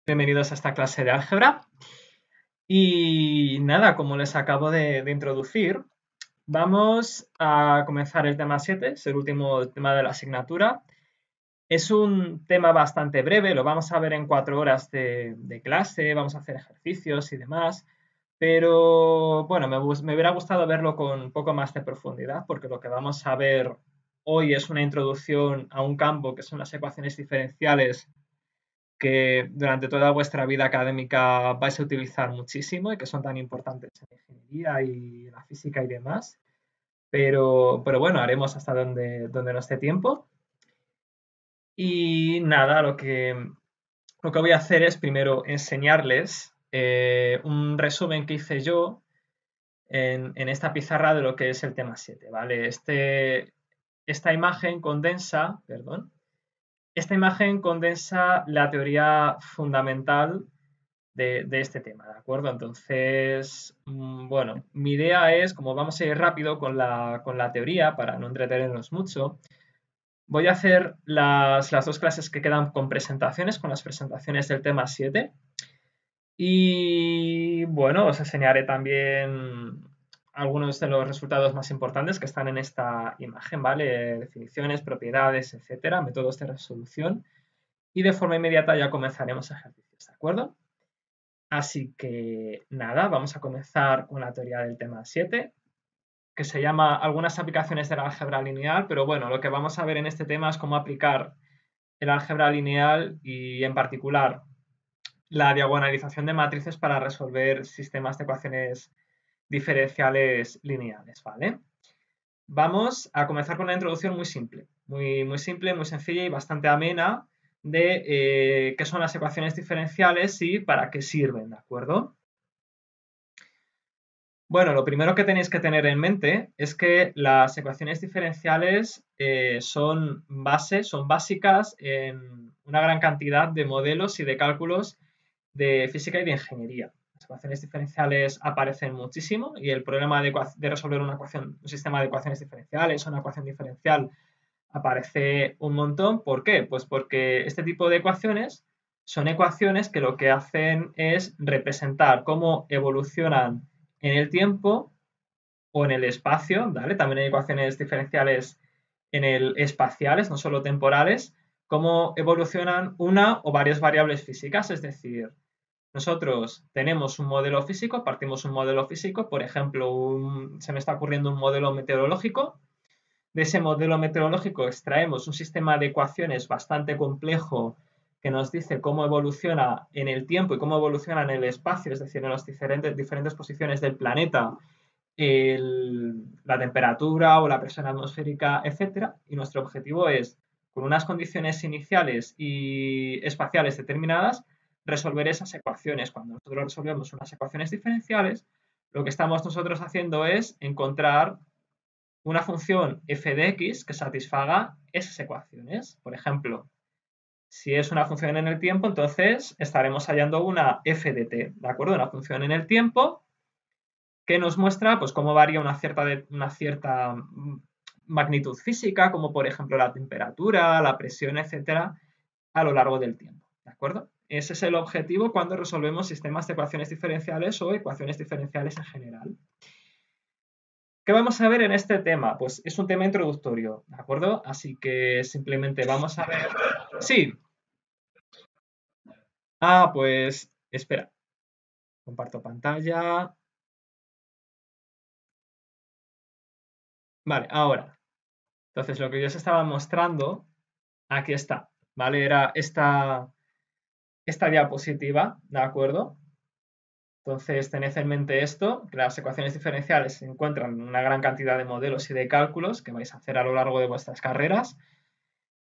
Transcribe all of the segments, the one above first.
Bienvenidos a esta clase de álgebra. Y nada, como les acabo de introducir, vamos a comenzar el tema 7, es el último tema de la asignatura. Es un tema bastante breve, lo vamos a ver en 4 horas de clase, vamos a hacer ejercicios y demás, pero bueno, me hubiera gustado verlo con un poco más de profundidad, porque lo que vamos a ver hoy es una introducción a un campo que son las ecuaciones diferenciales que durante toda vuestra vida académica vais a utilizar muchísimo y que son tan importantes en la ingeniería y la física y demás. Pero bueno, haremos hasta donde nos dé tiempo. Y nada, lo que voy a hacer es primero enseñarles un resumen que hice yo en esta pizarra de lo que es el tema 7, ¿vale? Esta imagen condensa, perdón, esta imagen condensa la teoría fundamental de este tema, ¿de acuerdo? Entonces, bueno, mi idea es, como vamos a ir rápido con la teoría, para no entretenernos mucho, voy a hacer las 2 clases que quedan con presentaciones, con las presentaciones del tema 7. Y bueno, os enseñaré también algunos de los resultados más importantes que están en esta imagen, ¿vale? Definiciones, propiedades, etcétera, métodos de resolución. Y de forma inmediata ya comenzaremos ejercicios, ¿de acuerdo? Así que nada, vamos a comenzar con la teoría del tema 7, que se llama algunas aplicaciones del álgebra lineal, pero bueno, lo que vamos a ver en este tema es cómo aplicar el álgebra lineal y en particular la diagonalización de matrices para resolver sistemas de ecuaciones diferenciales lineales, ¿vale? Vamos a comenzar con una introducción muy simple, muy simple, muy sencilla y bastante amena de qué son las ecuaciones diferenciales y para qué sirven, ¿de acuerdo? Bueno, lo primero que tenéis que tener en mente es que las ecuaciones diferenciales son básicas en una gran cantidad de modelos y de cálculos de física y de ingeniería. Las ecuaciones diferenciales aparecen muchísimo y el problema de resolver un sistema de ecuaciones diferenciales o una ecuación diferencial aparece un montón. ¿Por qué? Pues porque este tipo de ecuaciones son ecuaciones que lo que hacen es representar cómo evolucionan en el tiempo o en el espacio, ¿vale? También hay ecuaciones diferenciales en el espaciales, no solo temporales, cómo evolucionan una o varias variables físicas, es decir, nosotros tenemos un modelo físico, partimos un modelo físico, por ejemplo, se me está ocurriendo un modelo meteorológico. De ese modelo meteorológico extraemos un sistema de ecuaciones bastante complejo que nos dice cómo evoluciona en el tiempo y cómo evoluciona en el espacio, es decir, en las diferentes posiciones del planeta, la temperatura o la presión atmosférica, etc. Y nuestro objetivo es, con unas condiciones iniciales y espaciales determinadas, resolver esas ecuaciones. Cuando nosotros resolvemos unas ecuaciones diferenciales, lo que estamos nosotros haciendo es encontrar una función f de x que satisfaga esas ecuaciones. Por ejemplo, si es una función en el tiempo, entonces estaremos hallando una f de t, ¿de acuerdo? Una función en el tiempo que nos muestra pues, cómo varía una cierta magnitud física, como por ejemplo la temperatura, la presión, etcétera, a lo largo del tiempo, ¿de acuerdo? Ese es el objetivo cuando resolvemos sistemas de ecuaciones diferenciales o ecuaciones diferenciales en general. ¿Qué vamos a ver en este tema? Pues es un tema introductorio, ¿de acuerdo? Así que simplemente vamos a ver... Sí. Ah, pues espera. Comparto pantalla. Vale, ahora. Entonces, lo que yo os estaba mostrando, aquí está, ¿vale? Era esta diapositiva, ¿de acuerdo? Entonces, tened en mente esto, que las ecuaciones diferenciales se encuentran en una gran cantidad de modelos y de cálculos que vais a hacer a lo largo de vuestras carreras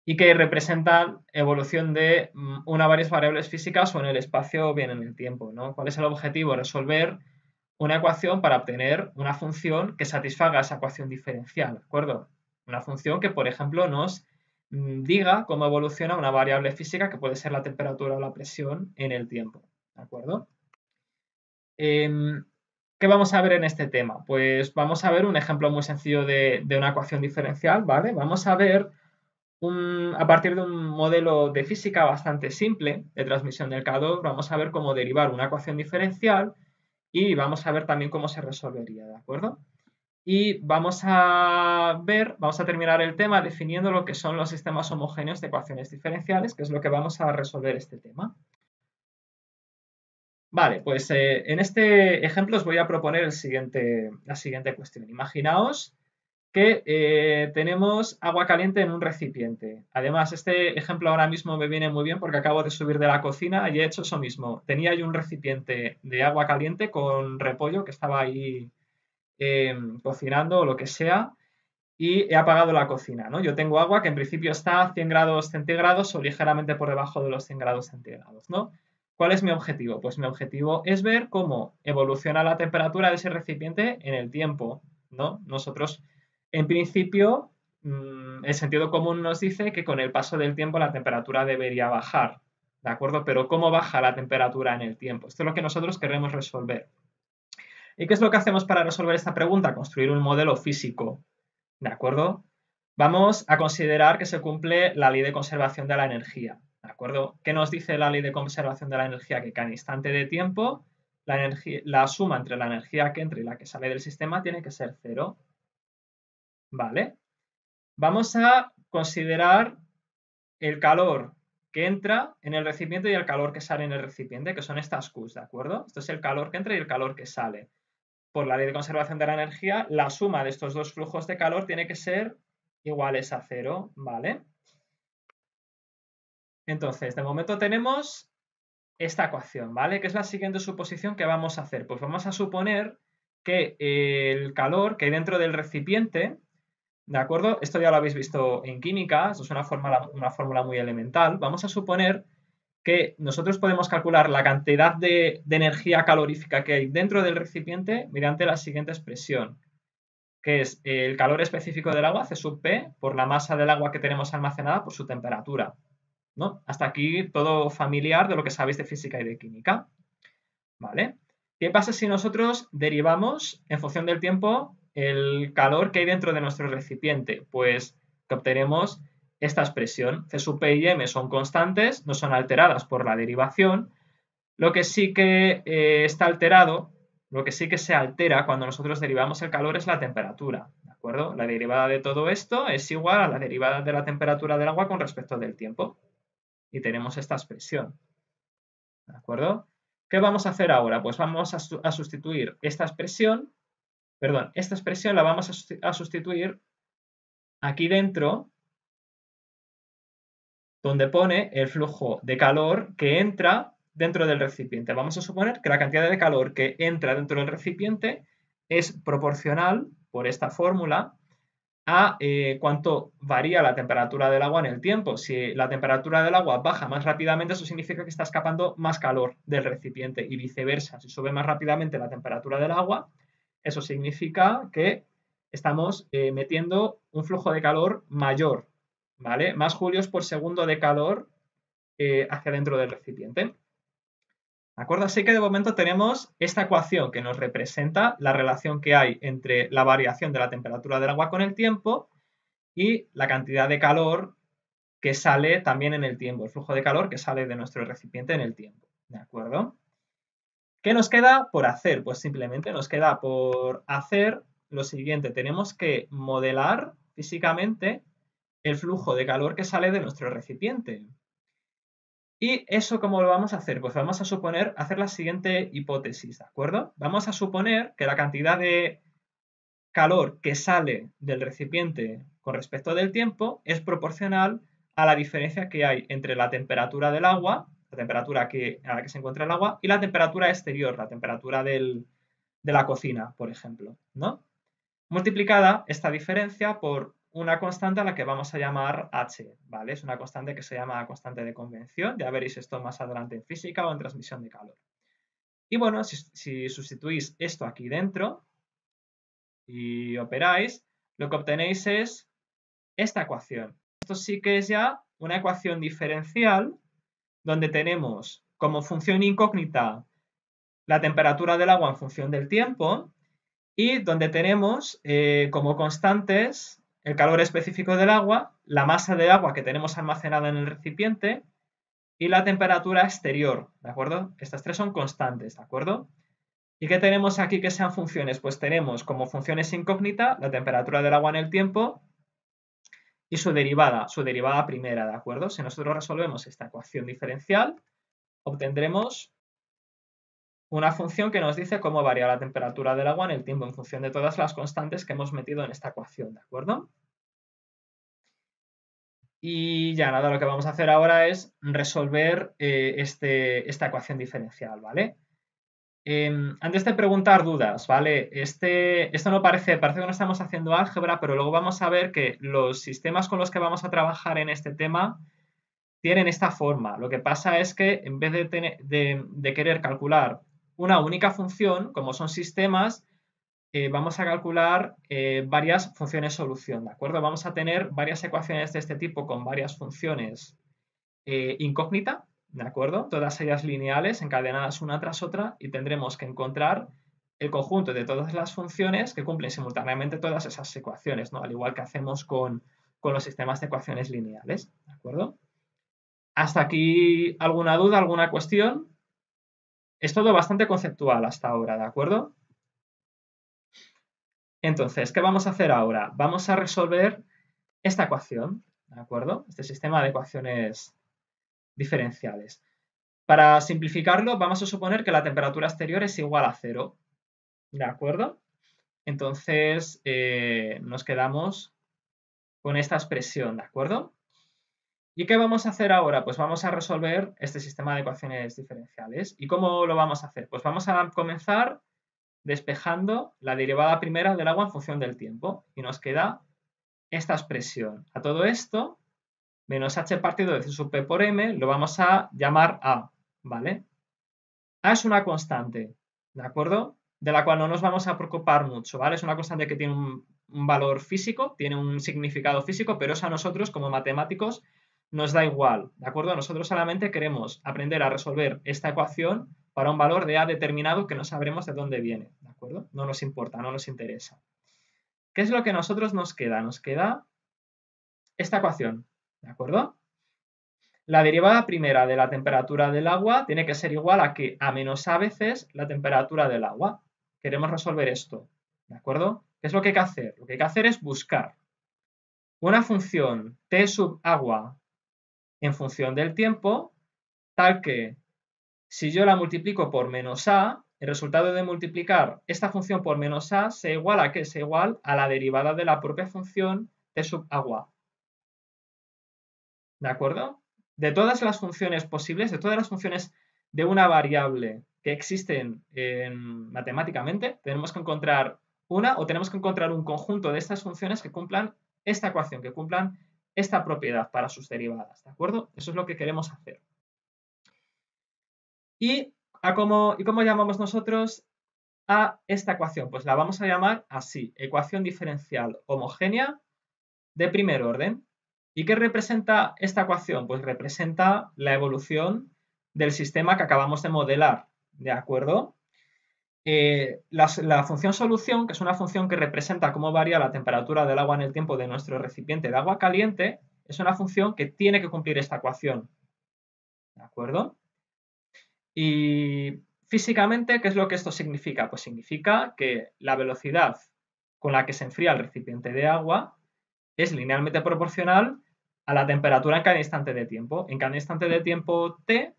y que representan evolución de una o varias variables físicas o en el espacio o bien en el tiempo, ¿no? ¿Cuál es el objetivo? Resolver una ecuación para obtener una función que satisfaga esa ecuación diferencial, ¿de acuerdo? Una función que, por ejemplo, nos diga cómo evoluciona una variable física que puede ser la temperatura o la presión en el tiempo, ¿de acuerdo? ¿Qué vamos a ver en este tema? Pues vamos a ver un ejemplo muy sencillo de una ecuación diferencial, ¿vale? Vamos a ver a partir de un modelo de física bastante simple de transmisión del calor, vamos a ver cómo derivar una ecuación diferencial y vamos a ver también cómo se resolvería, ¿de acuerdo? Y vamos a terminar el tema definiendo lo que son los sistemas homogéneos de ecuaciones diferenciales, que es lo que vamos a resolver este tema. Vale, pues en este ejemplo os voy a proponer la siguiente cuestión. Imaginaos que tenemos agua caliente en un recipiente. Además, este ejemplo ahora mismo me viene muy bien porque acabo de subir de la cocina y he hecho eso mismo. Tenía yo un recipiente de agua caliente con repollo que estaba ahí cocinando o lo que sea y he apagado la cocina, ¿no? Yo tengo agua que en principio está a 100 grados centígrados o ligeramente por debajo de los 100 grados centígrados, ¿no? ¿Cuál es mi objetivo? Pues mi objetivo es ver cómo evoluciona la temperatura de ese recipiente en el tiempo, ¿no? Nosotros, en principio, el sentido común nos dice que con el paso del tiempo la temperatura debería bajar, ¿de acuerdo? Pero ¿cómo baja la temperatura en el tiempo? Esto es lo que nosotros queremos resolver. ¿Y qué es lo que hacemos para resolver esta pregunta? Construir un modelo físico, ¿de acuerdo? Vamos a considerar que se cumple la ley de conservación de la energía, ¿de acuerdo? ¿Qué nos dice la ley de conservación de la energía? Que cada instante de tiempo la suma entre la energía que entra y la que sale del sistema tiene que ser cero, ¿vale? Vamos a considerar el calor que entra en el recipiente y el calor que sale en el recipiente, que son estas Qs, ¿de acuerdo? Esto es el calor que entra y el calor que sale. Por la ley de conservación de la energía, la suma de estos dos flujos de calor tiene que ser iguales a cero, ¿vale? Entonces, de momento tenemos esta ecuación, ¿vale? Que es la siguiente suposición que vamos a hacer. Pues vamos a suponer que el calor que hay dentro del recipiente, ¿de acuerdo? Esto ya lo habéis visto en química, esto es una fórmula muy elemental. Vamos a suponer que nosotros podemos calcular la cantidad de energía calorífica que hay dentro del recipiente mediante la siguiente expresión, que es el calor específico del agua, C sub P, por la masa del agua que tenemos almacenada por su temperatura, ¿no? Hasta aquí todo familiar de lo que sabéis de física y de química, ¿vale? ¿Qué pasa si nosotros derivamos en función del tiempo el calor que hay dentro de nuestro recipiente? Pues que obtenemos esta expresión. C sub P y M son constantes, no son alteradas por la derivación. Lo que sí que está alterado, lo que sí que se altera cuando nosotros derivamos el calor es la temperatura, ¿de acuerdo? La derivada de todo esto es igual a la derivada de la temperatura del agua con respecto del tiempo. Y tenemos esta expresión, ¿de acuerdo? ¿Qué vamos a hacer ahora? Pues vamos a sustituir esta expresión la vamos a sustituir aquí dentro, donde pone el flujo de calor que entra dentro del recipiente. Vamos a suponer que la cantidad de calor que entra dentro del recipiente es proporcional, por esta fórmula, a cuánto varía la temperatura del agua en el tiempo. Si la temperatura del agua baja más rápidamente, eso significa que está escapando más calor del recipiente y viceversa. Si sube más rápidamente la temperatura del agua, eso significa que estamos metiendo un flujo de calor mayor, ¿vale? Más julios por segundo de calor hacia dentro del recipiente. ¿De acuerdo? Así que de momento tenemos esta ecuación que nos representa la relación que hay entre la variación de la temperatura del agua con el tiempo y la cantidad de calor que sale también en el tiempo, el flujo de calor que sale de nuestro recipiente en el tiempo. ¿De acuerdo? ¿Qué nos queda por hacer? Pues simplemente nos queda por hacer lo siguiente. Tenemos que modelar físicamente el flujo de calor que sale de nuestro recipiente. ¿Y eso cómo lo vamos a hacer? Pues vamos a hacer la siguiente hipótesis, ¿de acuerdo? Vamos a suponer que la cantidad de calor que sale del recipiente con respecto del tiempo es proporcional a la diferencia que hay entre la temperatura del agua, la temperatura a la que se encuentra el agua, y la temperatura exterior, la temperatura de la cocina, por ejemplo, ¿no? Multiplicada esta diferencia por una constante a la que vamos a llamar H, ¿vale? Es una constante que se llama constante de convención, ya veréis esto más adelante en física o en transmisión de calor. Y bueno, si sustituís esto aquí dentro y operáis, lo que obtenéis es esta ecuación. Esto sí que es ya una ecuación diferencial donde tenemos como función incógnita la temperatura del agua en función del tiempo y donde tenemos como constantes el calor específico del agua, la masa de agua que tenemos almacenada en el recipiente y la temperatura exterior, ¿de acuerdo? Estas tres son constantes, ¿de acuerdo? ¿Y qué tenemos aquí que sean funciones? Pues tenemos como funciones incógnita la temperatura del agua en el tiempo y su derivada primera, ¿de acuerdo? Si nosotros resolvemos esta ecuación diferencial, obtendremos una función que nos dice cómo varía la temperatura del agua en el tiempo en función de todas las constantes que hemos metido en esta ecuación, ¿de acuerdo? Y ya nada, lo que vamos a hacer ahora es resolver esta ecuación diferencial, ¿vale? Antes de preguntar dudas, ¿vale? Esto no parece que no estamos haciendo álgebra, pero luego vamos a ver que los sistemas con los que vamos a trabajar en este tema tienen esta forma. Lo que pasa es que en vez de querer calcular una única función, como son sistemas, vamos a calcular varias funciones solución, ¿de acuerdo? Vamos a tener varias ecuaciones de este tipo con varias funciones incógnita, ¿de acuerdo? Todas ellas lineales, encadenadas una tras otra, y tendremos que encontrar el conjunto de todas las funciones que cumplen simultáneamente todas esas ecuaciones, ¿no? Al igual que hacemos con los sistemas de ecuaciones lineales, ¿de acuerdo? ¿Hasta aquí alguna duda, alguna cuestión? Es todo bastante conceptual hasta ahora, ¿de acuerdo? Entonces, ¿qué vamos a hacer ahora? Vamos a resolver esta ecuación, ¿de acuerdo? Este sistema de ecuaciones diferenciales. Para simplificarlo, vamos a suponer que la temperatura exterior es igual a 0, ¿de acuerdo? Entonces, nos quedamos con esta expresión, ¿de acuerdo? ¿Y qué vamos a hacer ahora? Pues vamos a resolver este sistema de ecuaciones diferenciales. ¿Y cómo lo vamos a hacer? Pues vamos a comenzar despejando la derivada primera del agua en función del tiempo. Y nos queda esta expresión. A todo esto, menos h partido de c sub p por m, lo vamos a llamar a, ¿vale? A es una constante, ¿de acuerdo? De la cual no nos vamos a preocupar mucho, ¿vale? Es una constante que tiene un valor físico, tiene un significado físico, pero eso a nosotros como matemáticos nos da igual, ¿de acuerdo? Nosotros solamente queremos aprender a resolver esta ecuación para un valor de a determinado que no sabremos de dónde viene, ¿de acuerdo? No nos importa, no nos interesa. ¿Qué es lo que a nosotros nos queda? Nos queda esta ecuación, ¿de acuerdo? La derivada primera de la temperatura del agua tiene que ser igual a que a menos a veces la temperatura del agua. Queremos resolver esto, ¿de acuerdo? ¿Qué es lo que hay que hacer? Lo que hay que hacer es buscar una función t sub agua en función del tiempo, tal que si yo la multiplico por menos a, el resultado de multiplicar esta función por menos a sea igual a ¿qué? Sea igual a la derivada de la propia función t sub agua. ¿De acuerdo? De todas las funciones posibles, de todas las funciones de una variable que existen matemáticamente, tenemos que encontrar una o tenemos que encontrar un conjunto de estas funciones que cumplan esta ecuación, que cumplan esta propiedad para sus derivadas, ¿de acuerdo? Eso es lo que queremos hacer. ¿Y cómo llamamos nosotros a esta ecuación? Pues la vamos a llamar así, ecuación diferencial homogénea de primer orden. ¿Y qué representa esta ecuación? Pues representa la evolución del sistema que acabamos de modelar, ¿de acuerdo? La función solución, que es una función que representa cómo varía la temperatura del agua en el tiempo de nuestro recipiente de agua caliente, es una función que tiene que cumplir esta ecuación, ¿de acuerdo? Y físicamente, ¿qué es lo que esto significa? Pues significa que la velocidad con la que se enfría el recipiente de agua es linealmente proporcional a la temperatura en cada instante de tiempo. En cada instante de tiempo t,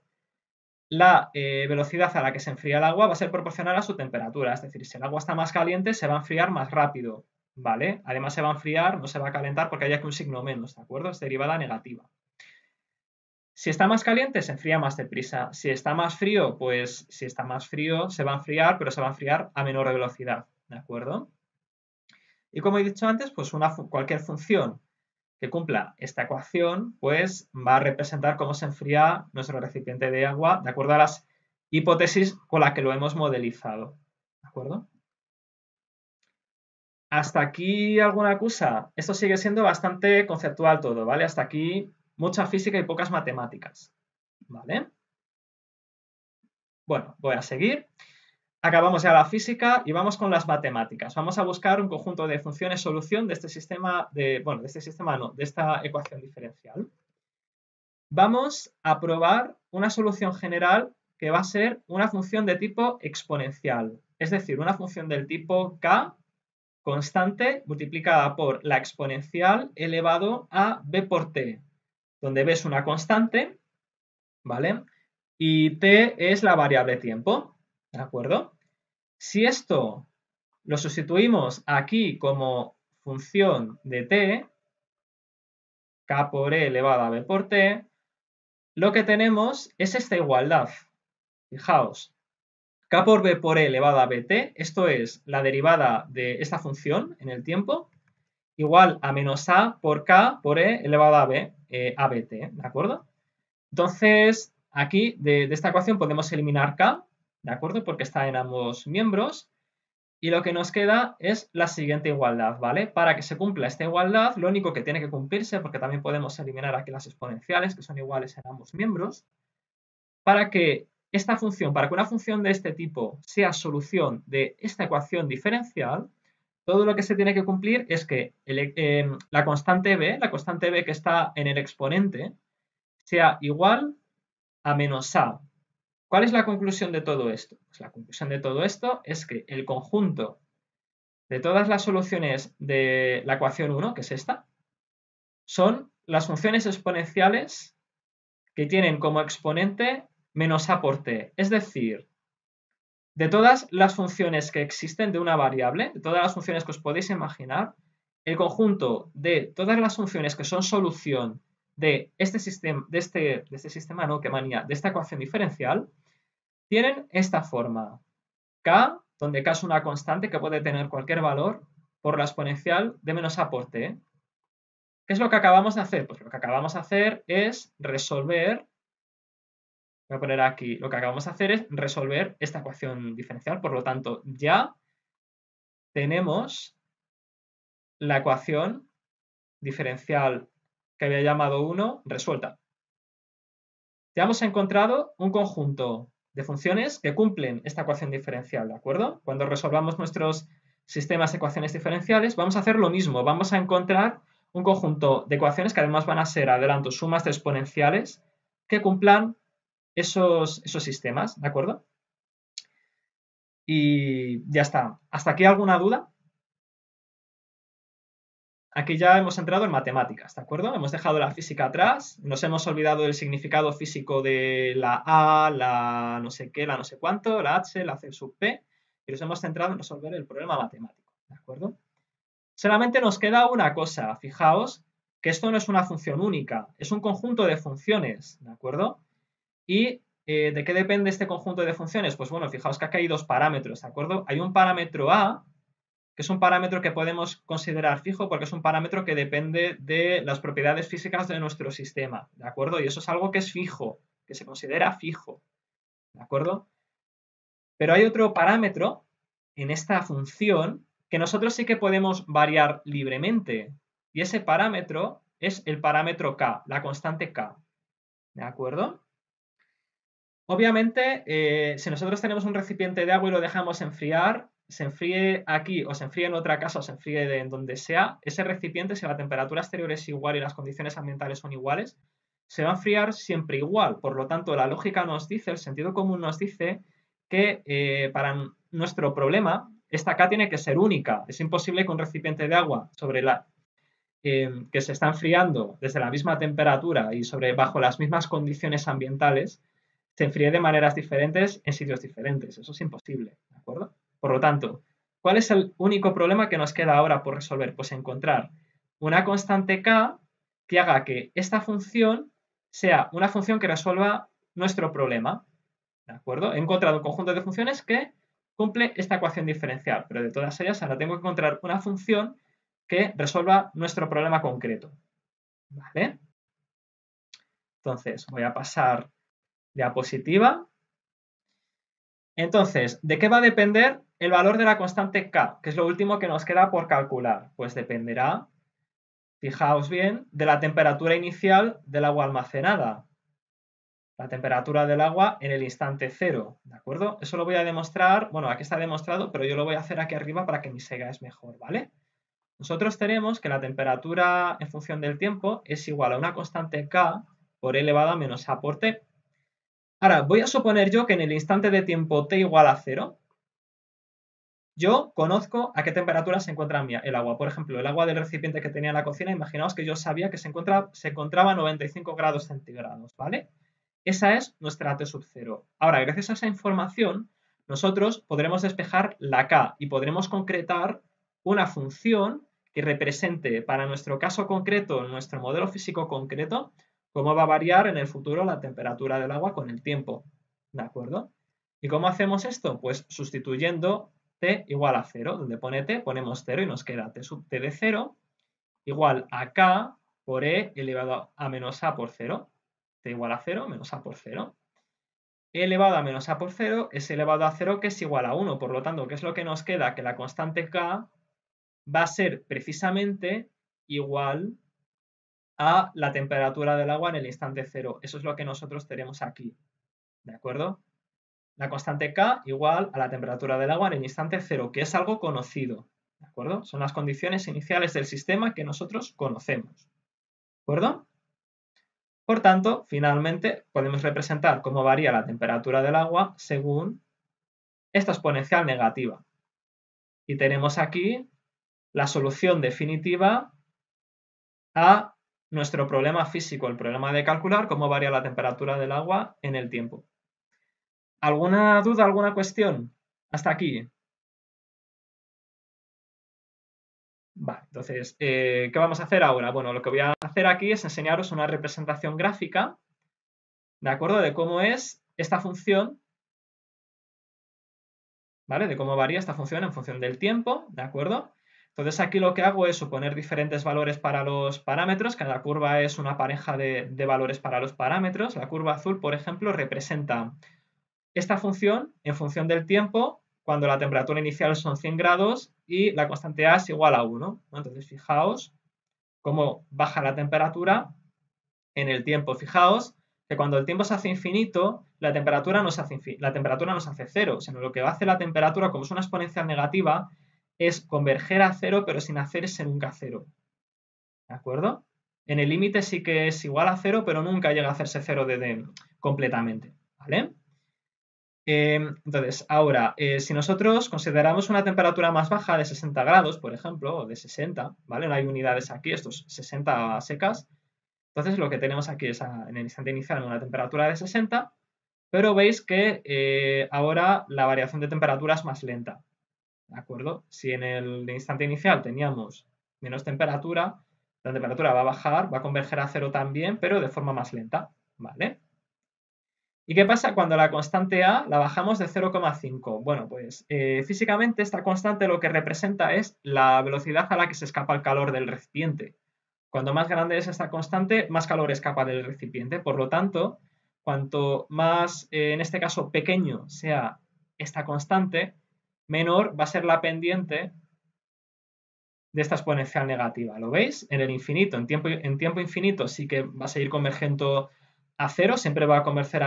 la velocidad a la que se enfría el agua va a ser proporcional a su temperatura. Es decir, si el agua está más caliente, se va a enfriar más rápido, ¿vale? Además se va a enfriar, no se va a calentar porque hay aquí un signo menos, ¿de acuerdo? Es derivada negativa. Si está más caliente, se enfría más deprisa. Si está más frío, pues si está más frío, se va a enfriar, pero se va a enfriar a menor velocidad, ¿de acuerdo? Y como he dicho antes, pues cualquier función que cumpla esta ecuación, pues va a representar cómo se enfría nuestro recipiente de agua de acuerdo a las hipótesis con las que lo hemos modelizado. ¿De acuerdo? Hasta aquí alguna cosa. Esto sigue siendo bastante conceptual todo, ¿vale? Hasta aquí mucha física y pocas matemáticas, ¿vale? Bueno, voy a seguir. acabamos ya la física y vamos con las matemáticas. Vamos a buscar un conjunto de funciones solución de este sistema, de esta ecuación diferencial. Vamos a probar una solución general que va a ser una función de tipo exponencial, es decir, una función del tipo k constante multiplicada por la exponencial elevado a b por t, donde b es una constante, ¿vale? Y t es la variable tiempo, ¿de acuerdo? Si esto lo sustituimos aquí como función de t, k por e elevado a b por t, lo que tenemos es esta igualdad. Fijaos, k por b por e elevado a bt, esto es la derivada de esta función en el tiempo, igual a menos a por k por e elevado a b, a bt, ¿de acuerdo? Entonces, aquí de esta ecuación podemos eliminar k, ¿de acuerdo? Porque está en ambos miembros. Y lo que nos queda es la siguiente igualdad, ¿vale? Para que se cumpla esta igualdad, lo único que tiene que cumplirse, porque también podemos eliminar aquí las exponenciales, que son iguales en ambos miembros, para que una función de este tipo sea solución de esta ecuación diferencial, todo lo que se tiene que cumplir es que la constante b que está en el exponente, sea igual a menos a. ¿Cuál es la conclusión de todo esto? Pues la conclusión de todo esto es que el conjunto de todas las soluciones de la ecuación 1, que es esta, son las funciones exponenciales que tienen como exponente menos a por t. Es decir, de todas las funciones que existen de una variable, de todas las funciones que os podéis imaginar, el conjunto de todas las funciones que son solución de este sistema, no, qué manía, de esta ecuación diferencial, tienen esta forma. K, donde K es una constante que puede tener cualquier valor, por la exponencial de menos a por t. ¿Qué es lo que acabamos de hacer? Pues lo que acabamos de hacer es resolver, voy a poner aquí, lo que acabamos de hacer es resolver esta ecuación diferencial, por lo tanto ya tenemos la ecuación diferencial que había llamado 1 resuelta. Ya hemos encontrado un conjunto de funciones que cumplen esta ecuación diferencial, ¿de acuerdo? Cuando resolvamos nuestros sistemas de ecuaciones diferenciales, vamos a hacer lo mismo, vamos a encontrar un conjunto de ecuaciones que además van a ser, adelanto, sumas de exponenciales que cumplan esos sistemas, ¿de acuerdo? Y ya está. ¿Hasta aquí alguna duda? Aquí ya hemos entrado en matemáticas, ¿de acuerdo? Hemos dejado la física atrás, nos hemos olvidado del significado físico de la A, la no sé qué, la no sé cuánto, la H, la C sub P, y nos hemos centrado en resolver el problema matemático, ¿de acuerdo? Solamente nos queda una cosa, fijaos que esto no es una función única, es un conjunto de funciones, ¿de acuerdo? ¿Y de qué depende este conjunto de funciones? Pues bueno, fijaos que aquí hay dos parámetros, ¿de acuerdo? Hay un parámetro A, que es un parámetro que podemos considerar fijo porque es un parámetro que depende de las propiedades físicas de nuestro sistema, ¿de acuerdo? Y eso es algo que es fijo, que se considera fijo, ¿de acuerdo? Pero hay otro parámetro en esta función que nosotros sí que podemos variar libremente y ese parámetro es el parámetro k, la constante k, ¿de acuerdo? Obviamente, si nosotros tenemos un recipiente de agua y lo dejamos enfriar, se enfríe aquí o se enfríe en otra casa o se enfríe en donde sea, ese recipiente, si la temperatura exterior es igual y las condiciones ambientales son iguales, se va a enfriar siempre igual. Por lo tanto, la lógica nos dice, el sentido común nos dice que para nuestro problema, esta K tiene que ser única. Es imposible que un recipiente de agua que se está enfriando desde la misma temperatura y bajo las mismas condiciones ambientales se enfríe de maneras diferentes en sitios diferentes. Eso es imposible, ¿de acuerdo? Por lo tanto, ¿cuál es el único problema que nos queda ahora por resolver? Pues encontrar una constante k que haga que esta función sea una función que resuelva nuestro problema, ¿de acuerdo? He encontrado un conjunto de funciones que cumple esta ecuación diferencial, pero de todas ellas ahora tengo que encontrar una función que resuelva nuestro problema concreto, ¿vale? Entonces, voy a pasar diapositiva. Entonces, ¿de qué va a depender el valor de la constante k? Que es lo último que nos queda por calcular. Pues dependerá, fijaos bien, de la temperatura inicial del agua almacenada. la temperatura del agua en el instante cero, ¿de acuerdo? Eso lo voy a demostrar, bueno, aquí está demostrado, pero yo lo voy a hacer aquí arriba para que me sigáis mejor, ¿vale? Nosotros tenemos que la temperatura en función del tiempo es igual a una constante K por E elevado a menos A por T. Ahora, voy a suponer yo que en el instante de tiempo T igual a 0, yo conozco a qué temperatura se encuentra el agua. Por ejemplo, el agua del recipiente que tenía en la cocina, imaginaos que yo sabía que se encontraba a 95 grados centígrados, ¿vale? Esa es nuestra T sub 0. Ahora, gracias a esa información, nosotros podremos despejar la K y podremos concretar una función que represente para nuestro caso concreto, nuestro modelo físico concreto, cómo va a variar en el futuro la temperatura del agua con el tiempo. ¿De acuerdo? ¿Y cómo hacemos esto? Pues sustituyendo T igual a 0. Donde pone T ponemos 0 y nos queda T sub T de 0 igual a K por E elevado a menos A por 0. T igual a 0 menos A por 0. E elevado a menos A por 0 es elevado a 0 que es igual a 1. Por lo tanto, ¿qué es lo que nos queda? Que la constante K va a ser precisamente igual a la temperatura del agua en el instante 0. Eso es lo que nosotros tenemos aquí. ¿De acuerdo? La constante K igual a la temperatura del agua en el instante 0, que es algo conocido. ¿De acuerdo? Son las condiciones iniciales del sistema que nosotros conocemos. ¿De acuerdo? Por tanto, finalmente podemos representar cómo varía la temperatura del agua según esta exponencial negativa. Y tenemos aquí la solución definitiva a nuestro problema físico, el problema de calcular cómo varía la temperatura del agua en el tiempo. ¿Alguna duda, alguna cuestión? Hasta aquí. Vale, entonces, ¿qué vamos a hacer ahora? Bueno, lo que voy a hacer aquí es enseñaros una representación gráfica, ¿de acuerdo? De cómo es esta función, ¿vale? De cómo varía esta función en función del tiempo, ¿de acuerdo? Entonces aquí lo que hago es suponer diferentes valores para los parámetros, cada curva es una pareja de valores para los parámetros. La curva azul, por ejemplo, representa esta función en función del tiempo cuando la temperatura inicial son 100 grados y la constante A es igual a 1. Entonces fijaos cómo baja la temperatura en el tiempo. Fijaos que cuando el tiempo se hace infinito, la temperatura no se hace cero, sino lo que va a hacer la temperatura, como es una exponencial negativa, es converger a cero, pero sin hacerse nunca cero. ¿De acuerdo? En el límite sí que es igual a cero, pero nunca llega a hacerse cero completamente. ¿Vale? Entonces, ahora, si nosotros consideramos una temperatura más baja de 60 grados, por ejemplo, o de 60, ¿vale? No hay unidades aquí, estos 60 secas. Entonces, lo que tenemos aquí es en el instante inicial una temperatura de 60, pero veis que ahora la variación de temperatura es más lenta, ¿de acuerdo? Si en el instante inicial teníamos menos temperatura, la temperatura va a bajar, va a converger a cero también, pero de forma más lenta, ¿vale? ¿Y qué pasa cuando la constante A la bajamos de 0,5? Bueno, pues físicamente esta constante lo que representa es la velocidad a la que se escapa el calor del recipiente. Cuanto más grande es esta constante, más calor escapa del recipiente. Por lo tanto, cuanto más, en este caso, pequeño sea esta constante, menor va a ser la pendiente de esta exponencial negativa. ¿Lo veis? En el infinito, en tiempo infinito sí que va a seguir convergiendo a cero, siempre va a converger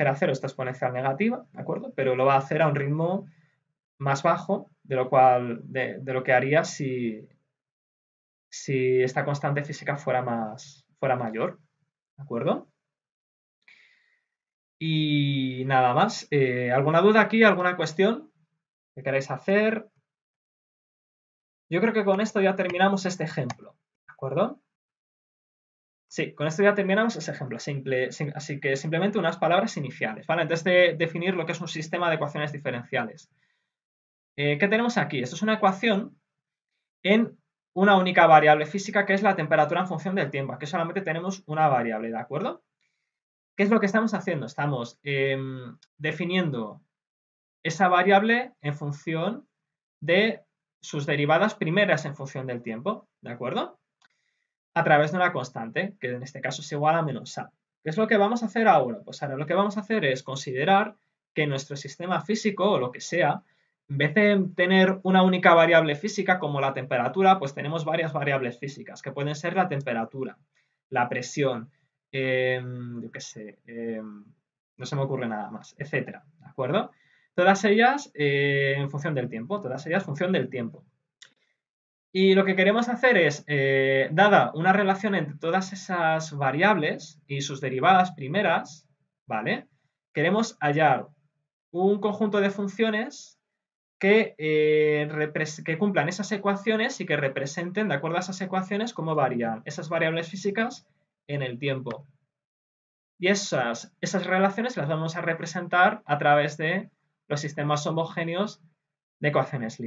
a cero esta exponencial negativa, ¿de acuerdo? Pero lo va a hacer a un ritmo más bajo de lo que haría si esta constante física fuera mayor, ¿de acuerdo? Y nada más. ¿Alguna duda aquí? ¿Alguna cuestión que queráis hacer? Yo creo que con esto ya terminamos este ejemplo, ¿de acuerdo? Sí, con esto ya terminamos ese ejemplo, así que simplemente unas palabras iniciales, ¿vale? Antes de definir lo que es un sistema de ecuaciones diferenciales. ¿Qué tenemos aquí? Esto es una ecuación en una única variable física que es la temperatura en función del tiempo. Aquí solamente tenemos una variable, ¿de acuerdo? ¿Qué es lo que estamos haciendo? Estamos definiendo esa variable en función de sus derivadas primeras en función del tiempo, ¿de acuerdo? A través de una constante, que en este caso es igual a menos a. ¿Qué es lo que vamos a hacer ahora? Pues ahora lo que vamos a hacer es considerar que nuestro sistema físico, o lo que sea, en vez de tener una única variable física como la temperatura, pues tenemos varias variables físicas, que pueden ser la temperatura, la presión, yo qué sé, no se me ocurre nada más, etcétera, ¿de acuerdo? Todas ellas en función del tiempo, todas ellas en función del tiempo. Y lo que queremos hacer es, dada una relación entre todas esas variables y sus derivadas primeras, ¿vale? Queremos hallar un conjunto de funciones que cumplan esas ecuaciones y que representen, de acuerdo a esas ecuaciones, cómo varían esas variables físicas en el tiempo. Y esas relaciones las vamos a representar a través de los sistemas homogéneos de ecuaciones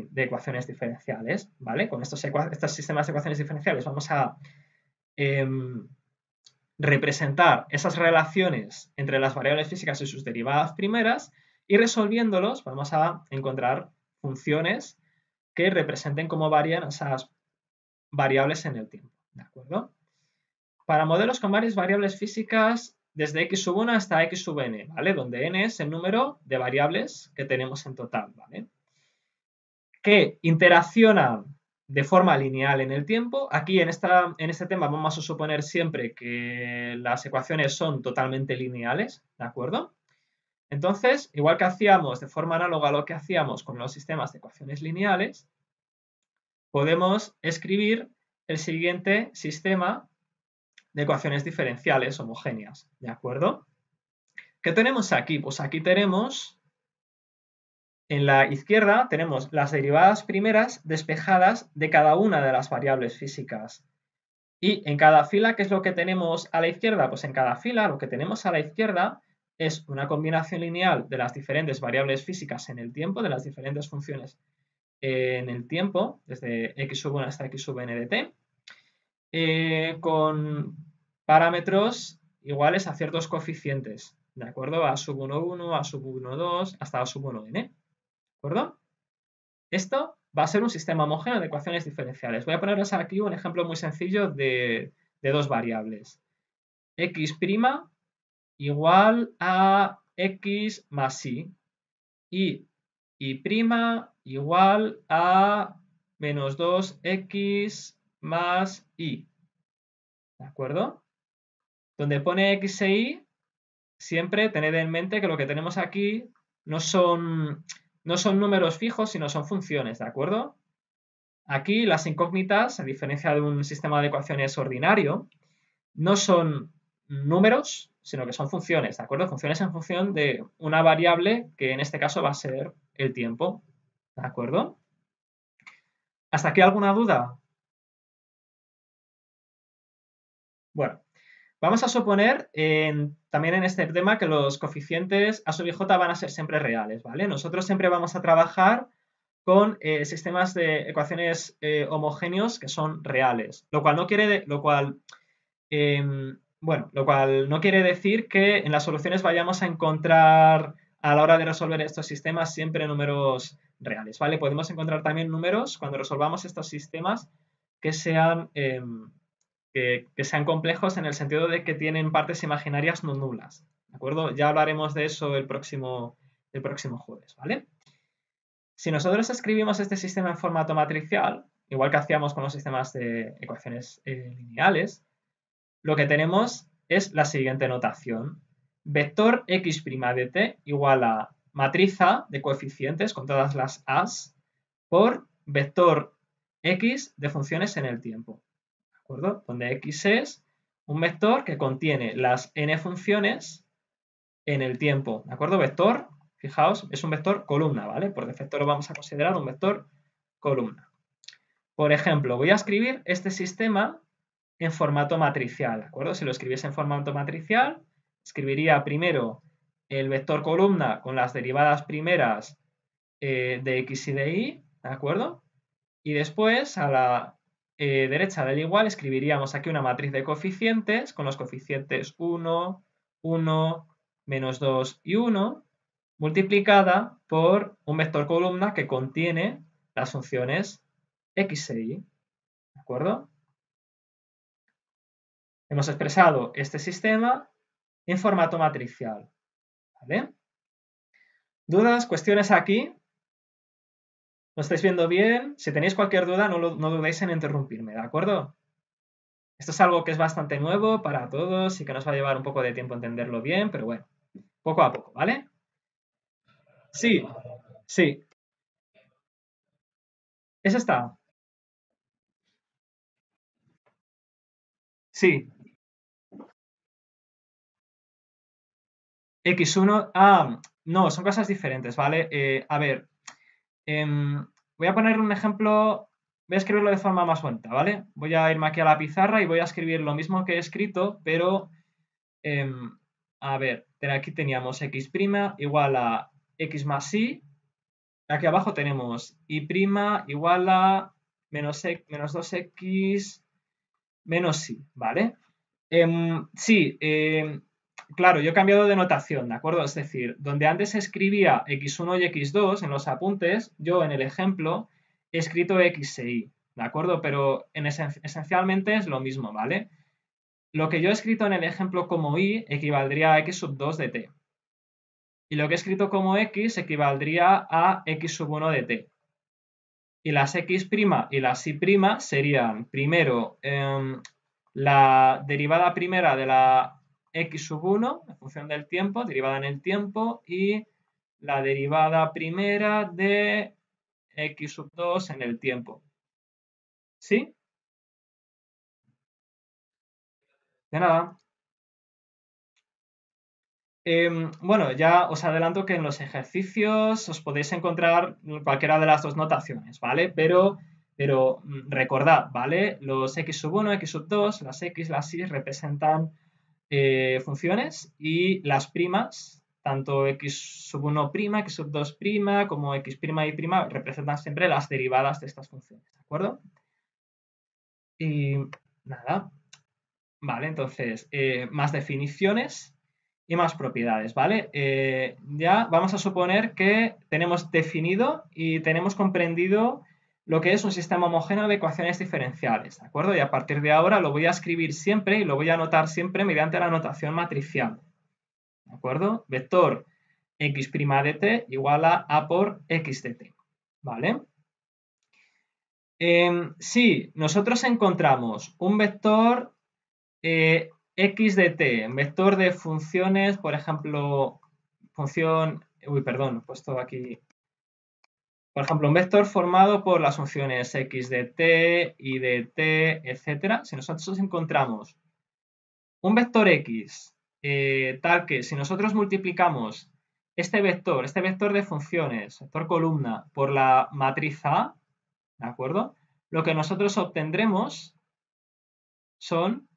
diferenciales, ¿vale? Con estos sistemas de ecuaciones diferenciales vamos a representar esas relaciones entre las variables físicas y sus derivadas primeras y resolviéndolos vamos a encontrar funciones que representen cómo varían esas variables en el tiempo, ¿de acuerdo? Para modelos con varias variables físicas, desde x sub 1 hasta x sub n, ¿vale? Donde n es el número de variables que tenemos en total, ¿vale? Que interaccionan de forma lineal en el tiempo. Aquí en este tema vamos a suponer siempre que las ecuaciones son totalmente lineales, ¿de acuerdo? Entonces, igual que hacíamos de forma análoga a lo que hacíamos con los sistemas de ecuaciones lineales, podemos escribir el siguiente sistema de ecuaciones diferenciales homogéneas, ¿de acuerdo? ¿Qué tenemos aquí? Pues aquí tenemos, en la izquierda, tenemos las derivadas primeras despejadas de cada una de las variables físicas. Y en cada fila, ¿qué es lo que tenemos a la izquierda? Pues en cada fila lo que tenemos a la izquierda es una combinación lineal de las diferentes variables físicas en el tiempo, de las diferentes funciones en el tiempo, desde x sub 1 hasta x sub n de t, con parámetros iguales a ciertos coeficientes, ¿de acuerdo? A sub 1, 1, a sub 1, 2, hasta a sub 1, n, ¿de acuerdo? Esto va a ser un sistema homogéneo de ecuaciones diferenciales. Voy a ponerles aquí un ejemplo muy sencillo de dos variables. X' igual a x más y igual a menos 2x más y. ¿De acuerdo? Donde pone x e y, siempre tened en mente que lo que tenemos aquí no son números fijos, sino son funciones, ¿de acuerdo? Aquí las incógnitas, a diferencia de un sistema de ecuaciones ordinario, no son números, sino que son funciones, ¿de acuerdo? Funciones en función de una variable que en este caso va a ser el tiempo, ¿de acuerdo? ¿Hasta aquí alguna duda? Bueno, vamos a suponer también en este tema que los coeficientes a sub i j van a ser siempre reales, ¿vale? Nosotros siempre vamos a trabajar con sistemas de ecuaciones homogéneos que son reales, lo cual no quiere, no quiere decir que en las soluciones vayamos a encontrar a la hora de resolver estos sistemas siempre números reales, ¿vale? Podemos encontrar también números cuando resolvamos estos sistemas que sean, que sean complejos en el sentido de que tienen partes imaginarias no nulas, ¿de acuerdo? Ya hablaremos de eso el próximo jueves, ¿vale? Si nosotros escribimos este sistema en formato matricial, igual que hacíamos con los sistemas de ecuaciones lineales, lo que tenemos es la siguiente notación. Vector x' de t igual a matriz A de coeficientes con todas las a's por vector x de funciones en el tiempo, ¿de acuerdo? Donde x es un vector que contiene las n funciones en el tiempo, ¿de acuerdo? Vector, fijaos, es un vector columna, ¿vale? Por defecto lo vamos a considerar un vector columna. Por ejemplo, voy a escribir este sistema en formato matricial, ¿de acuerdo? Si lo escribiese en formato matricial, escribiría primero el vector columna con las derivadas primeras de x y de y, ¿de acuerdo? Y después, a la derecha del igual, escribiríamos aquí una matriz de coeficientes con los coeficientes 1, 1, menos 2 y 1, multiplicada por un vector columna que contiene las funciones x e y, ¿de acuerdo? Hemos expresado este sistema en formato matricial, ¿vale? ¿Dudas, cuestiones aquí? ¿Lo estáis viendo bien? Si tenéis cualquier duda, no dudéis en interrumpirme, ¿de acuerdo? Esto es algo que es bastante nuevo para todos y que nos va a llevar un poco de tiempo entenderlo bien, pero bueno, poco a poco, ¿vale? Sí, sí, eso está. Sí, X1. Ah, no, son cosas diferentes, ¿vale? A ver, voy a poner un ejemplo, voy a escribirlo de forma más bonita, ¿vale? Voy a irme aquí a la pizarra y voy a escribir lo mismo que he escrito, pero, a ver, aquí teníamos x' igual a x más y. Aquí abajo tenemos y' igual a menos 2x menos y, ¿vale? Sí, claro, yo he cambiado de notación, ¿de acuerdo? Es decir, donde antes escribía x1 y x2 en los apuntes, yo en el ejemplo he escrito x e y, ¿de acuerdo? Pero esencialmente es lo mismo, ¿vale? Lo que yo he escrito en el ejemplo como y equivaldría a x sub 2 de t. Y lo que he escrito como x equivaldría a x sub 1 de t. Y las x' y las y' serían, primero, la derivada primera de la x sub 1 en función del tiempo, derivada en el tiempo, y la derivada primera de x sub 2 en el tiempo. ¿Sí? De nada. Bueno, ya os adelanto que en los ejercicios os podéis encontrar cualquiera de las dos notaciones, ¿vale? Pero recordad, ¿vale? Los x sub 1, x sub 2, las x, las y representan funciones y las primas, tanto x sub 1', x sub 2' como x' y prima representan siempre las derivadas de estas funciones, ¿de acuerdo? Y nada, vale, entonces, más definiciones y más propiedades, ¿vale? Ya vamos a suponer que tenemos definido y tenemos comprendido lo que es un sistema homogéneo de ecuaciones diferenciales, ¿de acuerdo? Y a partir de ahora lo voy a escribir siempre y lo voy a anotar siempre mediante la notación matricial, ¿de acuerdo? Vector x' de t igual a por x de t, ¿vale? Si nosotros encontramos un vector x de t, vector de funciones, por ejemplo, perdón, he puesto aquí, por ejemplo, un vector formado por las funciones x de t, y de t, etcétera. Si nosotros encontramos un vector x tal que si nosotros multiplicamos este vector de funciones, vector columna, por la matriz A, ¿de acuerdo? Lo que nosotros obtendremos son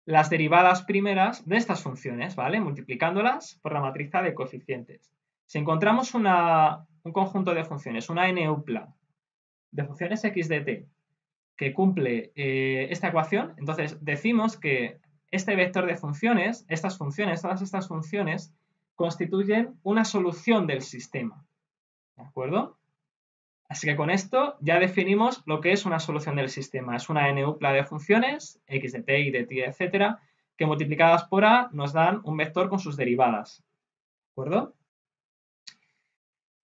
las derivadas primeras de estas funciones, ¿vale? Multiplicándolas por la matriz A de coeficientes. Si encontramos un conjunto de funciones, una n-upla de funciones x de t que cumple esta ecuación, entonces decimos que este vector de funciones, todas estas funciones, constituyen una solución del sistema, ¿de acuerdo? Así que con esto ya definimos lo que es una solución del sistema. Es una n-upla de funciones, x de t, y de t, etcétera, que multiplicadas por a nos dan un vector con sus derivadas. ¿De acuerdo?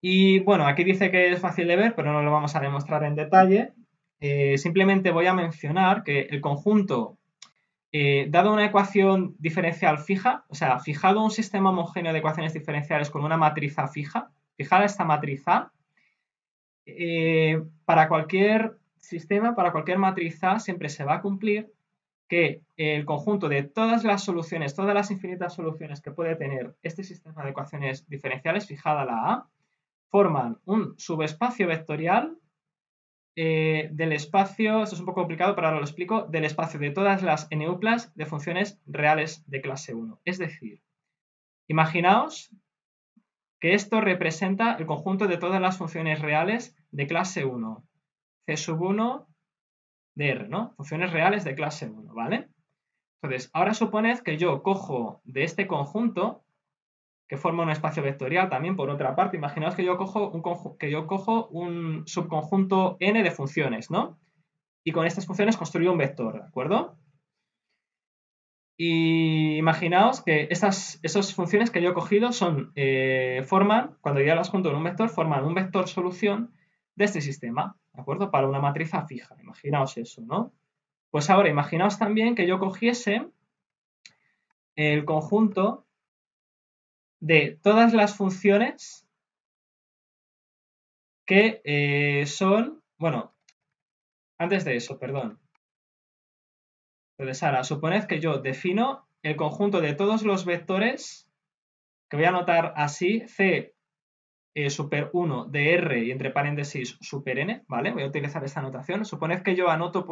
Y bueno, aquí dice que es fácil de ver, pero no lo vamos a demostrar en detalle. Simplemente voy a mencionar que el conjunto, dado una ecuación diferencial fija, o sea, fijado un sistema homogéneo de ecuaciones diferenciales con una matriz A fija, fijada esta matriz A, para cualquier sistema, para cualquier matriz A, siempre se va a cumplir que el conjunto de todas las soluciones, todas las infinitas soluciones que puede tener este sistema de ecuaciones diferenciales, fijada la A, forman un subespacio vectorial del espacio, esto es un poco complicado, pero ahora lo explico, del espacio de todas las n-uplas de funciones reales de clase 1. Es decir, imaginaos que esto representa el conjunto de todas las funciones reales de clase 1, C sub 1 de R, ¿no? Funciones reales de clase 1, ¿vale? Entonces, ahora suponed que yo cojo de este conjunto, que forma un espacio vectorial también, por otra parte, imaginaos que yo cojo un subconjunto n de funciones, ¿no? Y con estas funciones construyo un vector, ¿de acuerdo? Y imaginaos que esas funciones que yo he cogido forman, cuando yo las junto en un vector, forman un vector solución de este sistema, ¿de acuerdo? Para una matriz A fija, imaginaos eso, ¿no? Pues ahora imaginaos también que yo cogiese el conjunto de todas las funciones que son, bueno, antes de eso, perdón. Entonces, ahora, suponed que yo defino el conjunto de todos los vectores, que voy a anotar así, C super 1 de R y entre paréntesis super N, ¿vale? Voy a utilizar esta anotación. Suponed que yo anoto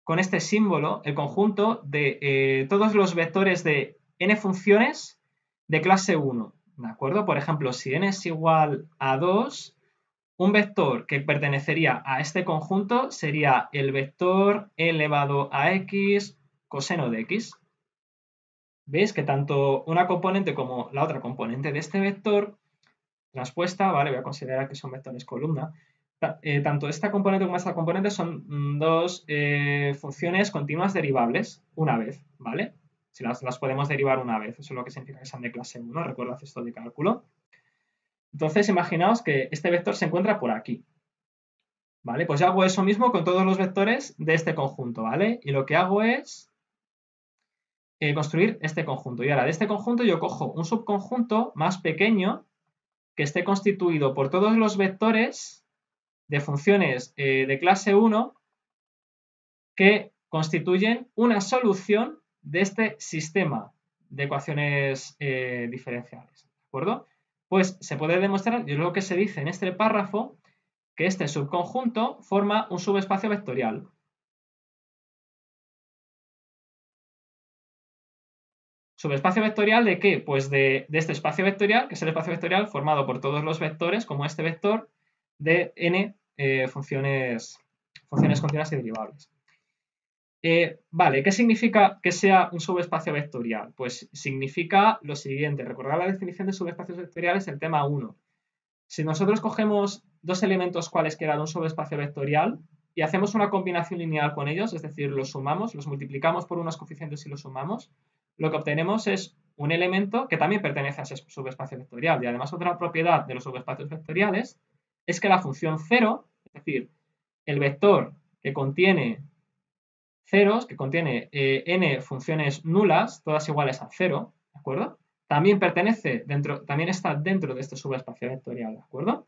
con este símbolo el conjunto de todos los vectores de N funciones de clase 1, ¿de acuerdo? Por ejemplo, si N es igual a 2, un vector que pertenecería a este conjunto sería el vector elevado a x coseno de x. ¿Veis que tanto una componente como la otra componente de este vector transpuesta, ¿vale? Voy a considerar que son vectores columna. Tanto esta componente como esta componente son dos funciones continuas derivables una vez, ¿vale? Si las podemos derivar una vez, eso es lo que significa que sean de clase 1, recordad esto de cálculo. Entonces, imaginaos que este vector se encuentra por aquí, ¿vale? Pues yo hago eso mismo con todos los vectores de este conjunto, ¿vale? Y lo que hago es construir este conjunto. Y ahora, de este conjunto yo cojo un subconjunto más pequeño que esté constituido por todos los vectores de funciones de clase 1 que constituyen una solución de este sistema de ecuaciones diferenciales, ¿de acuerdo? Pues se puede demostrar, y es lo que se dice en este párrafo, que este subconjunto forma un subespacio vectorial. ¿Subespacio vectorial de qué? Pues de este espacio vectorial, que es el espacio vectorial formado por todos los vectores, como este vector, de n funciones continuas y derivables. Vale, ¿qué significa que sea un subespacio vectorial? Pues significa lo siguiente. Recordad la definición de subespacios vectoriales, el tema 1. Si nosotros cogemos dos elementos cualesquiera de un subespacio vectorial y hacemos una combinación lineal con ellos, es decir, los sumamos, los multiplicamos por unos coeficientes y los sumamos, lo que obtenemos es un elemento que también pertenece a ese subespacio vectorial. Y además otra propiedad de los subespacios vectoriales es que la función 0, es decir, el vector que contiene ceros, que contiene n funciones nulas, todas iguales a 0, ¿de acuerdo? También también está dentro de este subespacio vectorial, ¿de acuerdo?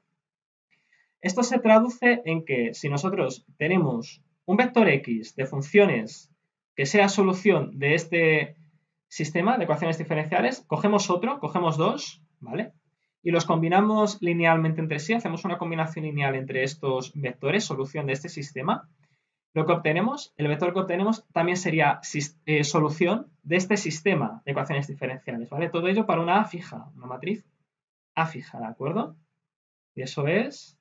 Esto se traduce en que si nosotros tenemos un vector x de funciones que sea solución de este sistema de ecuaciones diferenciales, cogemos otro, cogemos dos, ¿vale? Y los combinamos linealmente entre sí, hacemos una combinación lineal entre estos vectores, solución de este sistema. Lo que obtenemos, el vector que obtenemos también sería solución de este sistema de ecuaciones diferenciales, ¿vale? Todo ello para una A fija, una matriz A fija, ¿de acuerdo? Y eso es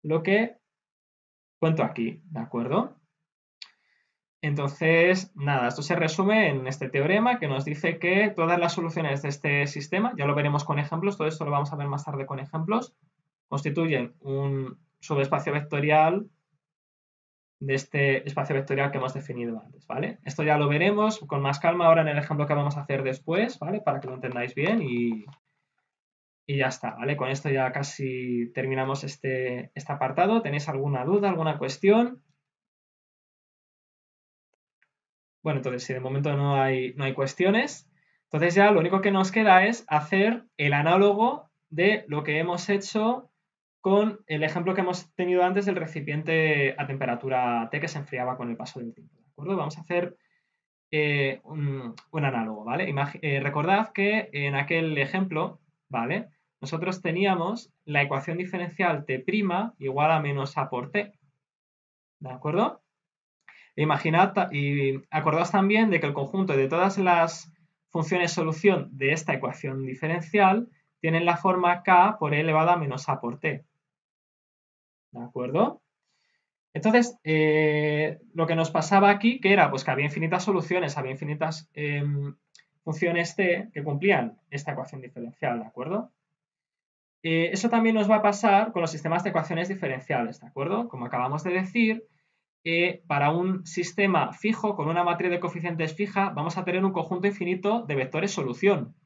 lo que cuento aquí, ¿de acuerdo? Entonces, nada, esto se resume en este teorema que nos dice que todas las soluciones de este sistema, ya lo veremos con ejemplos, todo esto lo vamos a ver más tarde con ejemplos, constituyen un subespacio vectorial de este espacio vectorial que hemos definido antes, ¿vale? Esto ya lo veremos con más calma ahora en el ejemplo que vamos a hacer después, ¿vale? Para que lo entendáis bien y ya está, ¿vale? Con esto ya casi terminamos este apartado. ¿Tenéis alguna duda, alguna cuestión? Bueno, entonces si de momento no hay cuestiones, entonces ya lo único que nos queda es hacer el análogo de lo que hemos hecho con el ejemplo que hemos tenido antes del recipiente a temperatura T que se enfriaba con el paso del tiempo, ¿de acuerdo? Vamos a hacer un análogo, ¿vale? Recordad que en aquel ejemplo, ¿vale? Nosotros teníamos la ecuación diferencial T' igual a menos A por T, ¿de acuerdo? Imaginad y acordaos también de que el conjunto de todas las funciones solución de esta ecuación diferencial tienen la forma K por E elevado a menos A por T, ¿de acuerdo? Entonces, lo que nos pasaba aquí, que era pues que había infinitas soluciones, había infinitas funciones T que cumplían esta ecuación diferencial, ¿de acuerdo? Eso también nos va a pasar con los sistemas de ecuaciones diferenciales, ¿de acuerdo? Como acabamos de decir, para un sistema fijo, con una matriz de coeficientes fija, vamos a tener un conjunto infinito de vectores solución,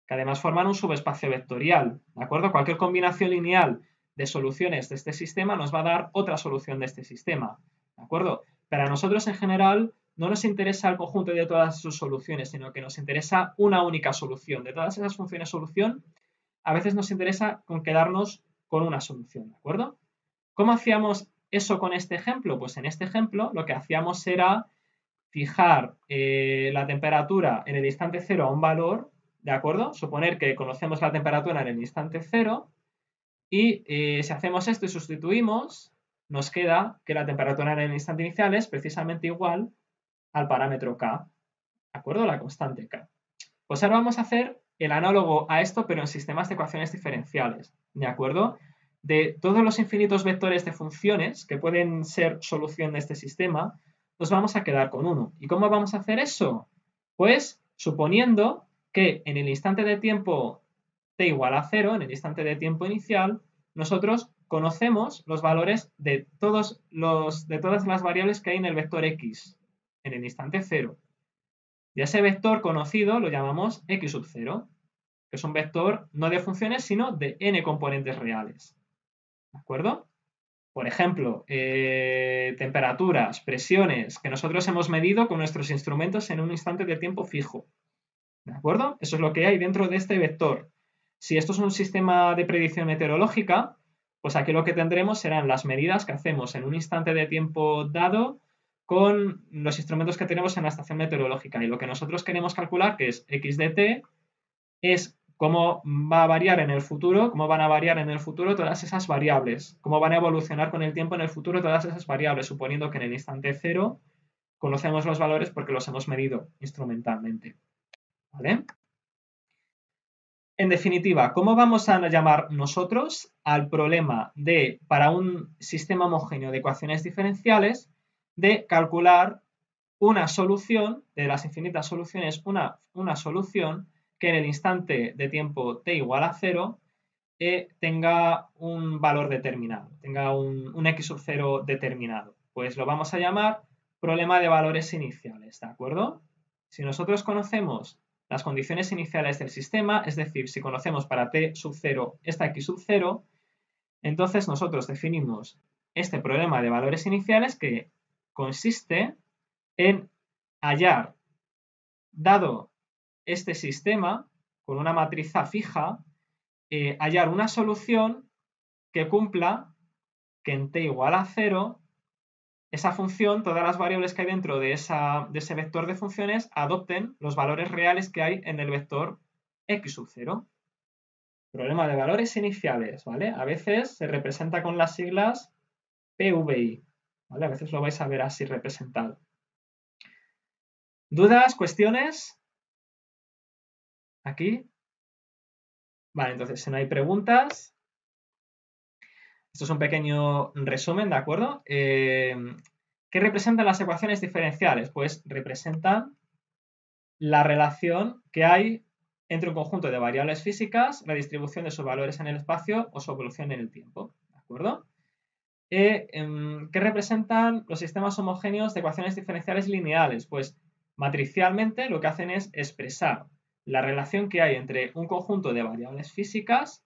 que además forman un subespacio vectorial, ¿de acuerdo? Cualquier combinación lineal de soluciones de este sistema nos va a dar otra solución de este sistema, ¿de acuerdo? Pero a nosotros en general no nos interesa el conjunto de todas sus soluciones, sino que nos interesa una única solución. De todas esas funciones solución, a veces nos interesa con quedarnos con una solución, ¿de acuerdo? ¿Cómo hacíamos eso con este ejemplo? Pues en este ejemplo lo que hacíamos era fijar la temperatura en el instante cero a un valor, ¿de acuerdo? Suponer que conocemos la temperatura en el instante cero y si hacemos esto y sustituimos, nos queda que la temperatura en el instante inicial es precisamente igual al parámetro K, ¿de acuerdo? La constante K. Pues ahora vamos a hacer el análogo a esto, pero en sistemas de ecuaciones diferenciales, ¿de acuerdo? De todos los infinitos vectores de funciones que pueden ser solución de este sistema, nos vamos a quedar con uno. ¿Y cómo vamos a hacer eso? Pues suponiendo que en el instante de tiempo t igual a 0, en el instante de tiempo inicial, nosotros conocemos los valores de todas las variables que hay en el vector x en el instante 0. Y a ese vector conocido lo llamamos x sub 0, que es un vector no de funciones, sino de n componentes reales. ¿De acuerdo? Por ejemplo, temperaturas, presiones que nosotros hemos medido con nuestros instrumentos en un instante de tiempo fijo. ¿De acuerdo? Eso es lo que hay dentro de este vector. Si esto es un sistema de predicción meteorológica, pues aquí lo que tendremos serán las medidas que hacemos en un instante de tiempo dado con los instrumentos que tenemos en la estación meteorológica. Y lo que nosotros queremos calcular, que es x de t, es cómo va a variar en el futuro, cómo van a variar en el futuro todas esas variables, cómo van a evolucionar con el tiempo en el futuro todas esas variables, suponiendo que en el instante cero conocemos los valores porque los hemos medido instrumentalmente. ¿Vale? En definitiva, ¿cómo vamos a llamar nosotros al problema de, para un sistema homogéneo de ecuaciones diferenciales, de calcular una solución, de las infinitas soluciones, una solución que en el instante de tiempo t igual a 0 tenga un valor determinado, tenga un x sub 0 determinado? Pues lo vamos a llamar problema de valores iniciales, ¿de acuerdo? Si nosotros conocemos las condiciones iniciales del sistema, es decir, si conocemos para t sub 0 esta x sub 0, entonces nosotros definimos este problema de valores iniciales que consiste en hallar, dado este sistema, con una matriz A fija, hallar una solución que cumpla que en t igual a 0 esa función, todas las variables que hay dentro de ese vector de funciones adopten los valores reales que hay en el vector x sub 0. Problema de valores iniciales, ¿vale? A veces se representa con las siglas PVI, ¿vale? A veces lo vais a ver así representado. ¿Dudas? ¿Cuestiones? ¿Aquí? Vale, entonces si no hay preguntas, esto es un pequeño resumen, ¿de acuerdo? ¿Qué representan las ecuaciones diferenciales? Pues representan la relación que hay entre un conjunto de variables físicas, la distribución de sus valores en el espacio o su evolución en el tiempo, ¿de acuerdo? ¿Qué representan los sistemas homogéneos de ecuaciones diferenciales lineales? Pues matricialmente lo que hacen es expresar la relación que hay entre un conjunto de variables físicas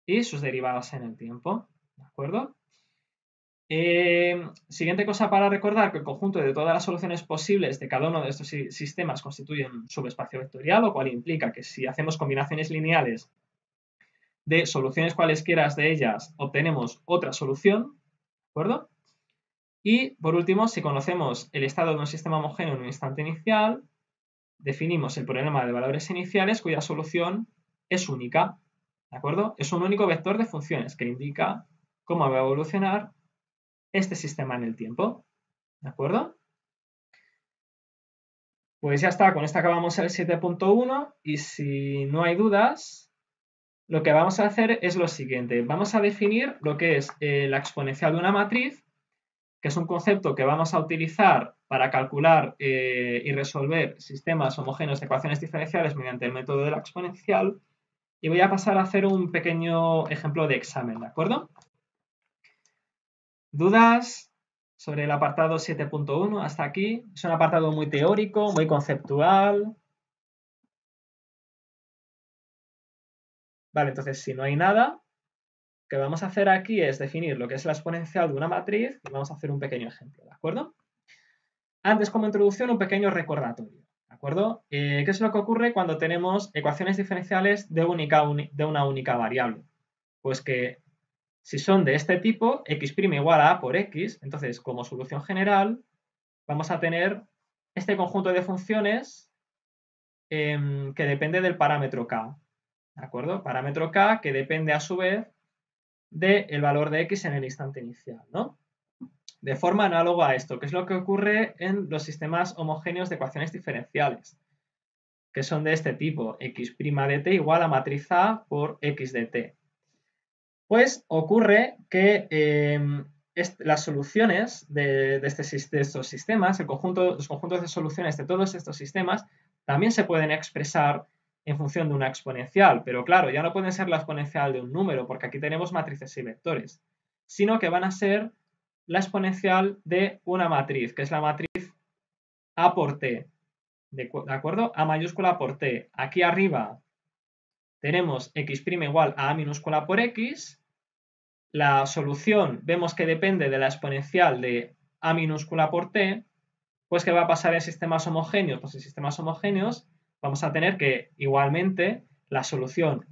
y sus derivadas en el tiempo, ¿de acuerdo? Siguiente cosa para recordar, que el conjunto de todas las soluciones posibles de cada uno de estos sistemas constituyen un subespacio vectorial, lo cual implica que si hacemos combinaciones lineales de soluciones cualesquiera de ellas, obtenemos otra solución, ¿de acuerdo? Y por último, si conocemos el estado de un sistema homogéneo en un instante inicial, definimos el problema de valores iniciales cuya solución es única, ¿de acuerdo? Es un único vector de funciones que indica cómo va a evolucionar este sistema en el tiempo, ¿de acuerdo? Pues ya está, con esto acabamos el 7.1 y si no hay dudas, lo que vamos a hacer es lo siguiente. Vamos a definir lo que es la exponencial de una matriz, que es un concepto que vamos a utilizar para calcular y resolver sistemas homogéneos de ecuaciones diferenciales mediante el método de la exponencial. Y voy a pasar a hacer un pequeño ejemplo de examen, ¿de acuerdo? ¿Dudas sobre el apartado 7.1 hasta aquí? Es un apartado muy teórico, muy conceptual. Vale, entonces si no hay nada, lo que vamos a hacer aquí es definir lo que es la exponencial de una matriz y vamos a hacer un pequeño ejemplo, ¿de acuerdo? Antes, como introducción, un pequeño recordatorio, ¿de acuerdo? ¿Qué es lo que ocurre cuando tenemos ecuaciones diferenciales de una única variable? Pues que si son de este tipo, x' igual a por x, entonces como solución general vamos a tener este conjunto de funciones que depende del parámetro k, ¿de acuerdo? Parámetro k que depende a su vez del valor de x en el instante inicial, ¿no? De forma análoga a esto, que es lo que ocurre en los sistemas homogéneos de ecuaciones diferenciales, que son de este tipo, x' de t igual a matriz A por x de t. Pues ocurre que las soluciones de estos sistemas, los conjuntos de soluciones de todos estos sistemas, también se pueden expresar en función de una exponencial, pero claro, ya no pueden ser la exponencial de un número, porque aquí tenemos matrices y vectores, sino que van a ser la exponencial de una matriz, que es la matriz A por T, ¿de acuerdo? A mayúscula por T. Aquí arriba tenemos x' igual a minúscula por x. La solución vemos que depende de la exponencial de a minúscula por t, pues ¿qué va a pasar en sistemas homogéneos? Pues en sistemas homogéneos vamos a tener que igualmente la solución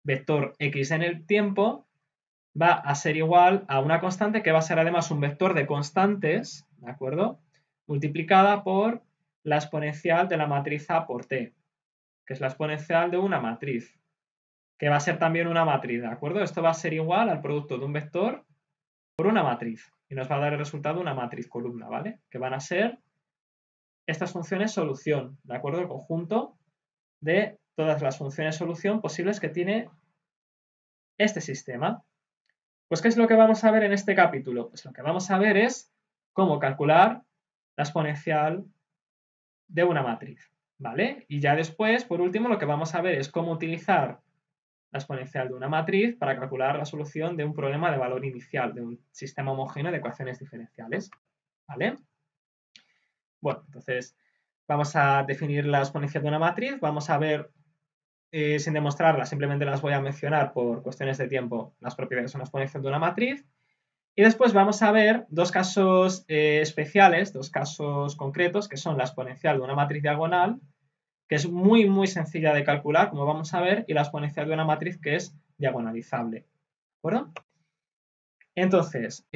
vector x en el tiempo va a ser igual a una constante que va a ser además un vector de constantes, ¿de acuerdo? Multiplicada por la exponencial de la matriz A por t, que es la exponencial de una matriz, que va a ser también una matriz, ¿de acuerdo? Esto va a ser igual al producto de un vector por una matriz y nos va a dar el resultado una matriz columna, ¿vale? Que van a ser estas funciones solución, ¿de acuerdo? El conjunto de todas las funciones solución posibles que tiene este sistema. Pues, ¿qué es lo que vamos a ver en este capítulo? Pues lo que vamos a ver es cómo calcular la exponencial de una matriz, ¿vale? Y ya después, por último, lo que vamos a ver es cómo utilizar la exponencial de una matriz para calcular la solución de un problema de valor inicial, de un sistema homogéneo de ecuaciones diferenciales, ¿vale? Bueno, entonces vamos a definir la exponencial de una matriz, vamos a ver sin demostrarla, simplemente las voy a mencionar por cuestiones de tiempo, las propiedades de una exponencial de una matriz. Y después vamos a ver dos casos especiales, dos casos concretos, que son la exponencial de una matriz diagonal, que es muy, muy sencilla de calcular, como vamos a ver, y la exponencial de una matriz que es diagonalizable. ¿De acuerdo? Entonces,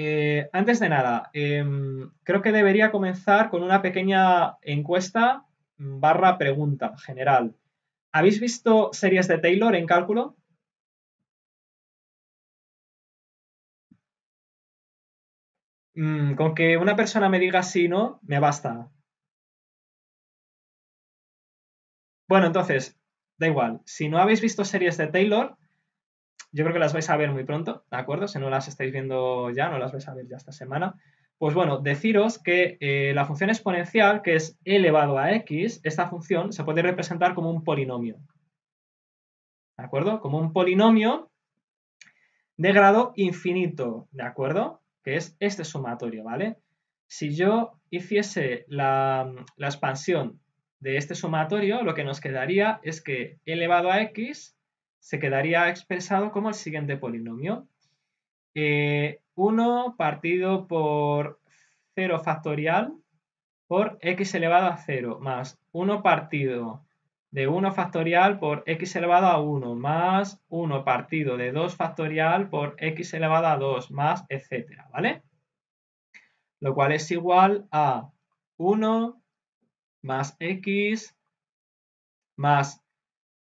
antes de nada, creo que debería comenzar con una pequeña encuesta barra pregunta general. ¿Habéis visto series de Taylor en cálculo? Con que una persona me diga sí o no, me basta. Bueno, entonces, da igual. Si no habéis visto series de Taylor, yo creo que las vais a ver muy pronto, ¿de acuerdo? Si no las estáis viendo ya, no las vais a ver ya esta semana. Pues bueno, deciros que la función exponencial, que es e elevado a x, esta función se puede representar como un polinomio, ¿de acuerdo? Como un polinomio de grado infinito, ¿de acuerdo? Que es este sumatorio, ¿vale? Si yo hiciese la expansión de este sumatorio, lo que nos quedaría es que e elevado a x se quedaría expresado como el siguiente polinomio. 1 partido por 0 factorial por x elevado a 0 más 1 partido de 1 factorial por x elevado a 1 más 1 partido de 2 factorial por x elevado a 2 más etcétera, ¿vale? Lo cual es igual a 1 más x más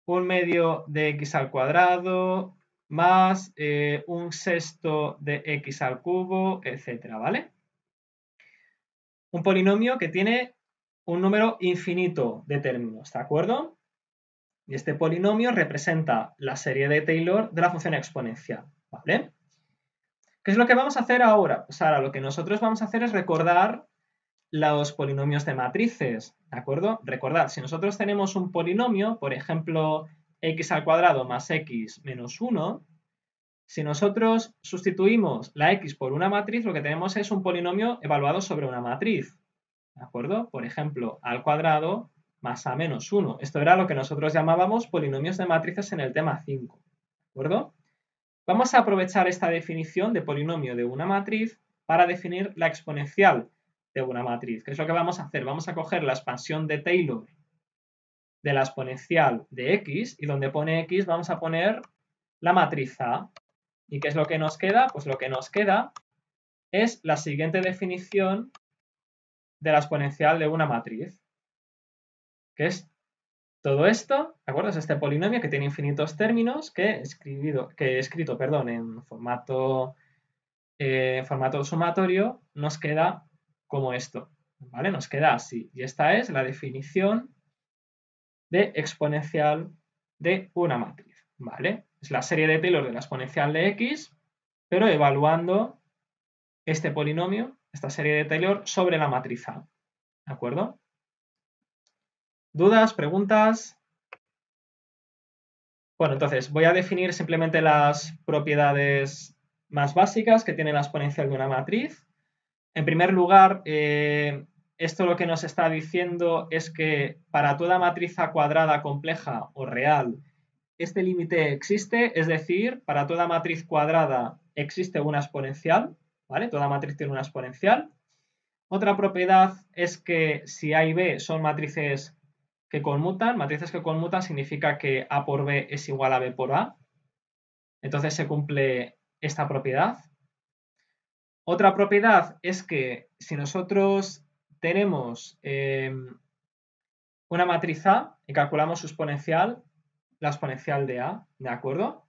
1 medio de x al cuadrado más 1 sexto de x al cubo, etcétera, ¿vale? Un polinomio que tiene un número infinito de términos, ¿de acuerdo? Y este polinomio representa la serie de Taylor de la función exponencial, ¿vale? ¿Qué es lo que vamos a hacer ahora? Pues ahora lo que nosotros vamos a hacer es recordar los polinomios de matrices, ¿de acuerdo? Recordad, si nosotros tenemos un polinomio, por ejemplo, x al cuadrado más x menos 1, si nosotros sustituimos la x por una matriz, lo que tenemos es un polinomio evaluado sobre una matriz, ¿de acuerdo? Por ejemplo, a al cuadrado más a menos 1. Esto era lo que nosotros llamábamos polinomios de matrices en el tema 5, ¿de acuerdo? Vamos a aprovechar esta definición de polinomio de una matriz para definir la exponencial de una matriz. ¿Qué es lo que vamos a hacer? Vamos a coger la expansión de Taylor de la exponencial de x y donde pone x vamos a poner la matriz A. ¿Y qué es lo que nos queda? Pues lo que nos queda es la siguiente definición de la exponencial de una matriz, que es todo esto, ¿de acuerdo? Es este polinomio que tiene infinitos términos que he escrito, perdón, en formato sumatorio, nos queda como esto, ¿vale? Nos queda así. Y esta es la definición de exponencial de una matriz, ¿vale? Es la serie de Taylor de la exponencial de x, pero evaluando este polinomio, esta serie de Taylor, sobre la matriz A, ¿de acuerdo? ¿Dudas? ¿Preguntas? Bueno, entonces voy a definir simplemente las propiedades más básicas que tiene la exponencial de una matriz. En primer lugar, esto lo que nos está diciendo es que para toda matriz A cuadrada compleja o real, este límite existe, es decir, para toda matriz cuadrada existe una exponencial, ¿vale? Toda matriz tiene una exponencial. Otra propiedad es que si A y B son matrices que conmutan significa que A por B es igual a B por A. Entonces se cumple esta propiedad. Otra propiedad es que si nosotros tenemos una matriz A y calculamos su exponencial, la exponencial de A, ¿de acuerdo?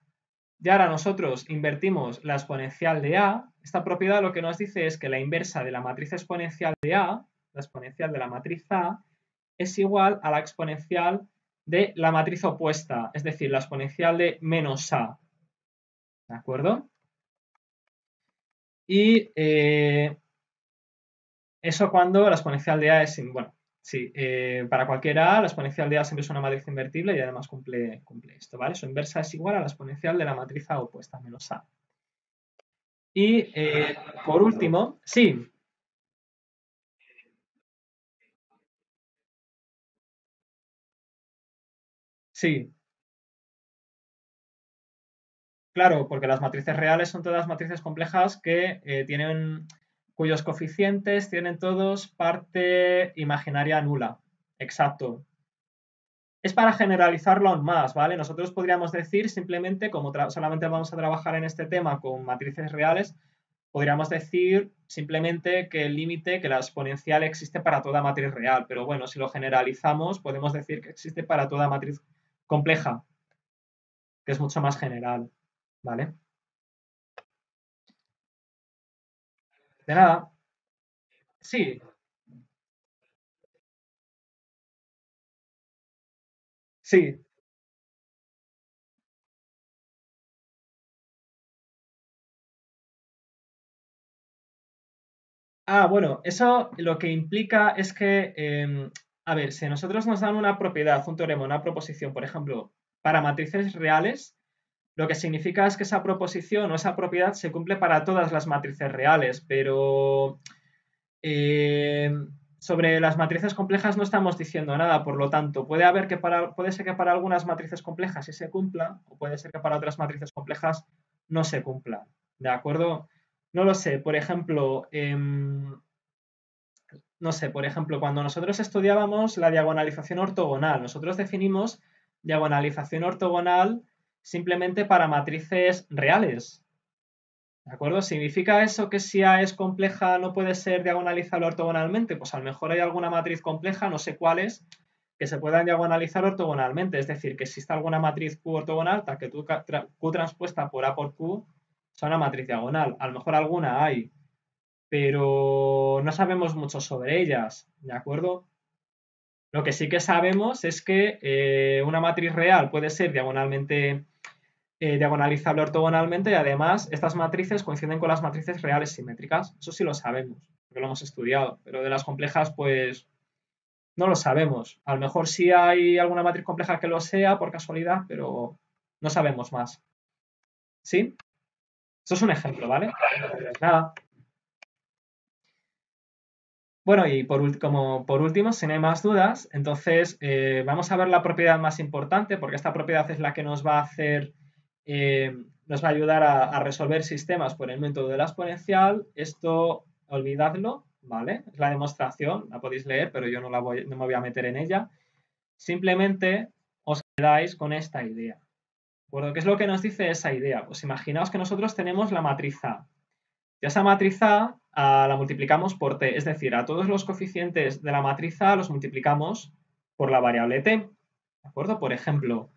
Y ahora nosotros invertimos la exponencial de A. Esta propiedad lo que nos dice es que la inversa de la matriz exponencial de A, la exponencial de la matriz A, es igual a la exponencial de la matriz opuesta, es decir, la exponencial de menos A. ¿De acuerdo? Y eso cuando la exponencial de A es, bueno, sí, para cualquier A, la exponencial de A siempre es una matriz invertible y además cumple esto, ¿vale? Su inversa es igual a la exponencial de la matriz A opuesta, menos A. Y por último, sí, sí, claro, porque las matrices reales son todas matrices complejas que cuyos coeficientes tienen todos parte imaginaria nula. Exacto. Es para generalizarlo aún más, ¿vale? Nosotros podríamos decir simplemente, como solamente vamos a trabajar en este tema con matrices reales, podríamos decir simplemente que el límite, que la exponencial existe para toda matriz real, pero bueno, si lo generalizamos, podemos decir que existe para toda matriz compleja, que es mucho más general, ¿vale? De nada. Sí, sí. Ah, bueno, eso lo que implica es que, a ver, si nosotros nos dan una propiedad, un teorema, una proposición, por ejemplo, para matrices reales, lo que significa es que esa proposición o esa propiedad se cumple para todas las matrices reales, pero eh, sobre las matrices complejas no estamos diciendo nada, por lo tanto, puede ser que para algunas matrices complejas sí se cumpla, o puede ser que para otras matrices complejas no se cumpla. ¿De acuerdo? No lo sé. Por ejemplo, no sé, por ejemplo, cuando nosotros estudiábamos la diagonalización ortogonal, nosotros definimos diagonalización ortogonal simplemente para matrices reales. ¿De acuerdo? ¿Significa eso que si A es compleja no puede ser diagonalizable ortogonalmente? Pues a lo mejor hay alguna matriz compleja, no sé cuál es, que se puedan diagonalizar ortogonalmente. Es decir, que exista alguna matriz Q ortogonal, tal que Q transpuesta por A por Q sea una matriz diagonal. A lo mejor alguna hay, pero no sabemos mucho sobre ellas, ¿de acuerdo? Lo que sí que sabemos es que una matriz real puede ser diagonalizable ortogonalmente y además estas matrices coinciden con las matrices reales simétricas. Eso sí lo sabemos, porque lo hemos estudiado, pero de las complejas pues no lo sabemos. A lo mejor sí hay alguna matriz compleja que lo sea por casualidad, pero no sabemos más. ¿Sí? Eso es un ejemplo, ¿vale? Nada. Bueno, y como por último, si no hay más dudas, entonces vamos a ver la propiedad más importante, porque esta propiedad es la que nos va a hacer, nos va a ayudar a resolver sistemas por el método de la exponencial. Esto, olvidadlo, ¿vale? Es la demostración, la podéis leer, pero yo no me voy a meter en ella. Simplemente os quedáis con esta idea. ¿De acuerdo? ¿Qué es lo que nos dice esa idea? Pues imaginaos que nosotros tenemos la matriz A. Y esa matriz A la multiplicamos por t, es decir, a todos los coeficientes de la matriz A los multiplicamos por la variable t. ¿De acuerdo? Por ejemplo,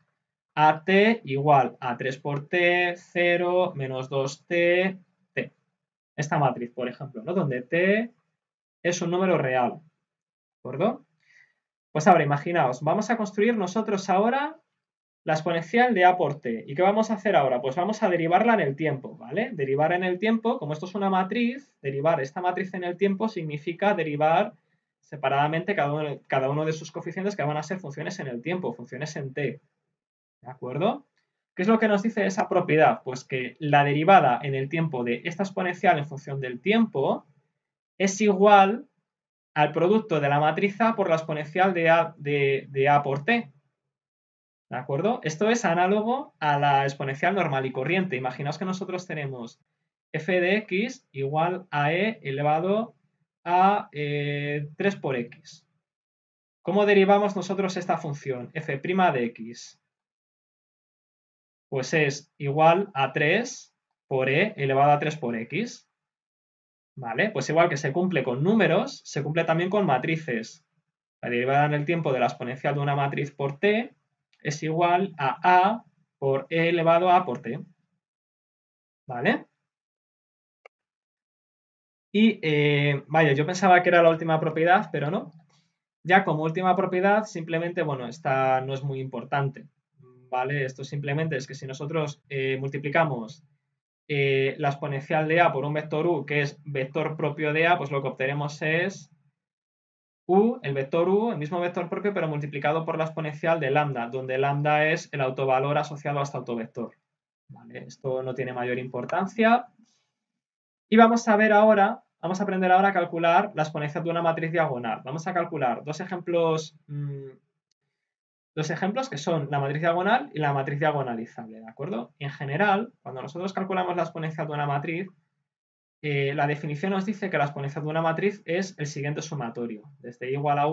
AT igual a 3 por t, 0, menos 2t, t. Esta matriz, por ejemplo, ¿no? Donde t es un número real. ¿De acuerdo? Pues ahora, imaginaos, vamos a construir nosotros ahora la exponencial de a por t. ¿Y qué vamos a hacer ahora? Pues vamos a derivarla en el tiempo, ¿vale? Derivar en el tiempo, como esto es una matriz, derivar esta matriz en el tiempo significa derivar separadamente cada uno de sus coeficientes que van a ser funciones en el tiempo, funciones en t. ¿De acuerdo? ¿Qué es lo que nos dice esa propiedad? Pues que la derivada en el tiempo de esta exponencial en función del tiempo es igual al producto de la matriz A por la exponencial de a por t. ¿De acuerdo? Esto es análogo a la exponencial normal y corriente. Imaginaos que nosotros tenemos f de x igual a e elevado a 3 por x. ¿Cómo derivamos nosotros esta función? F' de x. Pues es igual a 3 por e elevado a 3 por x. ¿Vale? Pues igual que se cumple con números, se cumple también con matrices. La derivada en el tiempo de la exponencial de una matriz por t es igual a por e elevado a por t. ¿Vale? Y vaya, yo pensaba que era la última propiedad, pero no. Ya como última propiedad, simplemente, bueno, esta no es muy importante. ¿Vale? Esto simplemente es que si nosotros multiplicamos la exponencial de a por un vector u, que es vector propio de a, pues lo que obtenemos es u, el vector u, el mismo vector propio, pero multiplicado por la exponencial de lambda, donde lambda es el autovalor asociado a este autovector. ¿Vale? Esto no tiene mayor importancia. Y vamos a ver ahora, vamos a aprender ahora a calcular la exponencial de una matriz diagonal. Vamos a calcular dos ejemplos que son la matriz diagonal y la matriz diagonalizable, ¿de acuerdo? En general, cuando nosotros calculamos la exponencial de una matriz, la definición nos dice que la exponencial de una matriz es el siguiente sumatorio, desde i igual a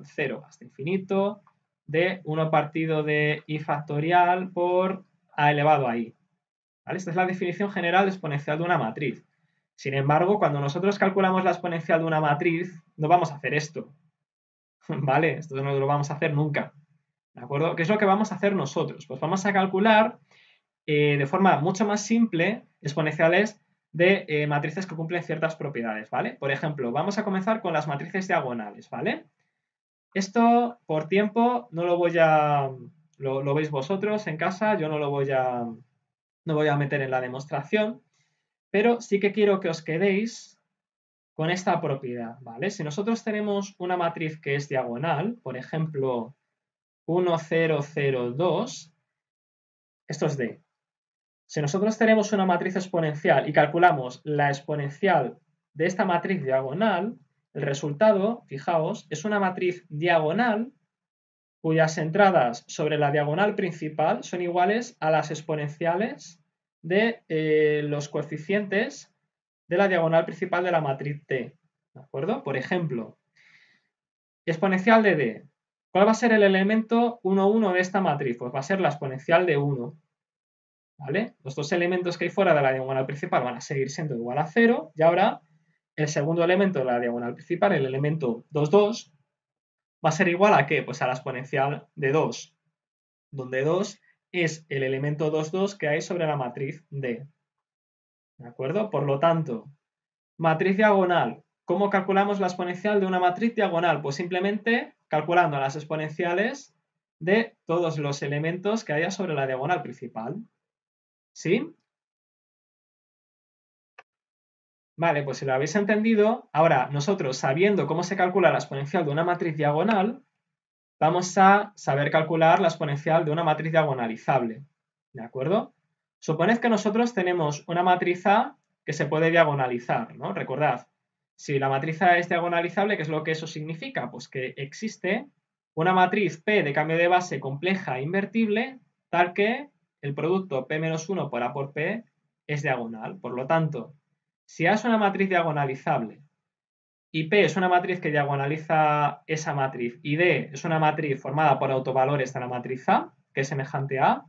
0 hasta infinito, de 1 partido de i factorial por a elevado a i. ¿Vale? Esta es la definición general de exponencial de una matriz. Sin embargo, cuando nosotros calculamos la exponencial de una matriz, no vamos a hacer esto. ¿Vale? Esto no lo vamos a hacer nunca. ¿De acuerdo? ¿Qué es lo que vamos a hacer nosotros? Pues vamos a calcular de forma mucho más simple exponenciales de matrices que cumplen ciertas propiedades, ¿vale? Por ejemplo, vamos a comenzar con las matrices diagonales, ¿vale? Esto por tiempo no lo voy a... Lo veis vosotros en casa, yo no lo voy a meter en la demostración, pero sí que quiero que os quedéis con esta propiedad, ¿vale? Si nosotros tenemos una matriz que es diagonal, por ejemplo, 1, 0, 0, 2, esto es D. Si nosotros tenemos una matriz exponencial y calculamos la exponencial de esta matriz diagonal, el resultado, fijaos, es una matriz diagonal cuyas entradas sobre la diagonal principal son iguales a las exponenciales de los coeficientes de la diagonal principal de la matriz T. ¿De acuerdo? Por ejemplo, exponencial de D. ¿Cuál va a ser el elemento 1, 1 de esta matriz? Pues va a ser la exponencial de 1. ¿Vale? Los dos elementos que hay fuera de la diagonal principal van a seguir siendo igual a 0 y ahora el segundo elemento de la diagonal principal, el elemento 2, 2, va a ser igual a ¿qué? Pues a la exponencial de 2, donde 2 es el elemento 2, 2 que hay sobre la matriz D. ¿De acuerdo? Por lo tanto, matriz diagonal. ¿Cómo calculamos la exponencial de una matriz diagonal? Pues simplemente calculando las exponenciales de todos los elementos que haya sobre la diagonal principal. ¿Sí? Vale, pues si lo habéis entendido, ahora nosotros sabiendo cómo se calcula la exponencial de una matriz diagonal, vamos a saber calcular la exponencial de una matriz diagonalizable. ¿De acuerdo? Suponed que nosotros tenemos una matriz A que se puede diagonalizar, ¿no? Recordad, si la matriz A es diagonalizable, ¿qué es lo que eso significa? Pues que existe una matriz P de cambio de base compleja e invertible, tal que el producto P-1 por A por P es diagonal. Por lo tanto, si A es una matriz diagonalizable y P es una matriz que diagonaliza esa matriz, y D es una matriz formada por autovalores de la matriz A, que es semejante a A,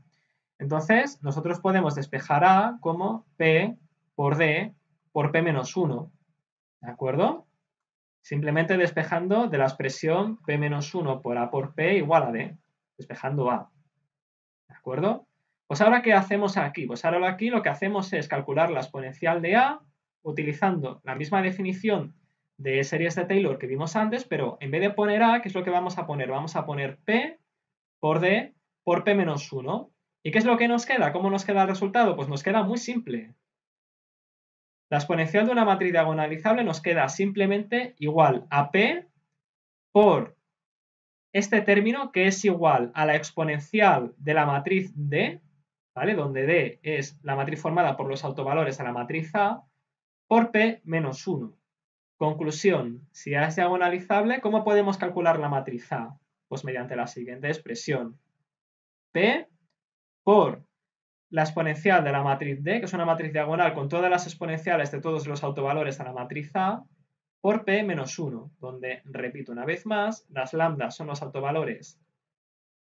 entonces nosotros podemos despejar A como P por D por P menos 1, ¿de acuerdo? Simplemente despejando de la expresión P menos 1 por A por P igual a D, despejando A, ¿de acuerdo? Pues ahora, ¿qué hacemos aquí? Pues ahora aquí lo que hacemos es calcular la exponencial de A utilizando la misma definición de series de Taylor que vimos antes, pero en vez de poner A, ¿qué es lo que vamos a poner? Vamos a poner P por D por P menos 1. ¿Y qué es lo que nos queda? ¿Cómo nos queda el resultado? Pues nos queda muy simple. La exponencial de una matriz diagonalizable nos queda simplemente igual a P por este término que es igual a la exponencial de la matriz D, ¿vale? Donde D es la matriz formada por los autovalores de la matriz A, por P menos 1. Conclusión, si A es diagonalizable, ¿cómo podemos calcular la matriz A? Pues mediante la siguiente expresión. P por la exponencial de la matriz D, que es una matriz diagonal con todas las exponenciales de todos los autovalores a la matriz A, por P menos 1, donde, repito una vez más, las lambdas son los autovalores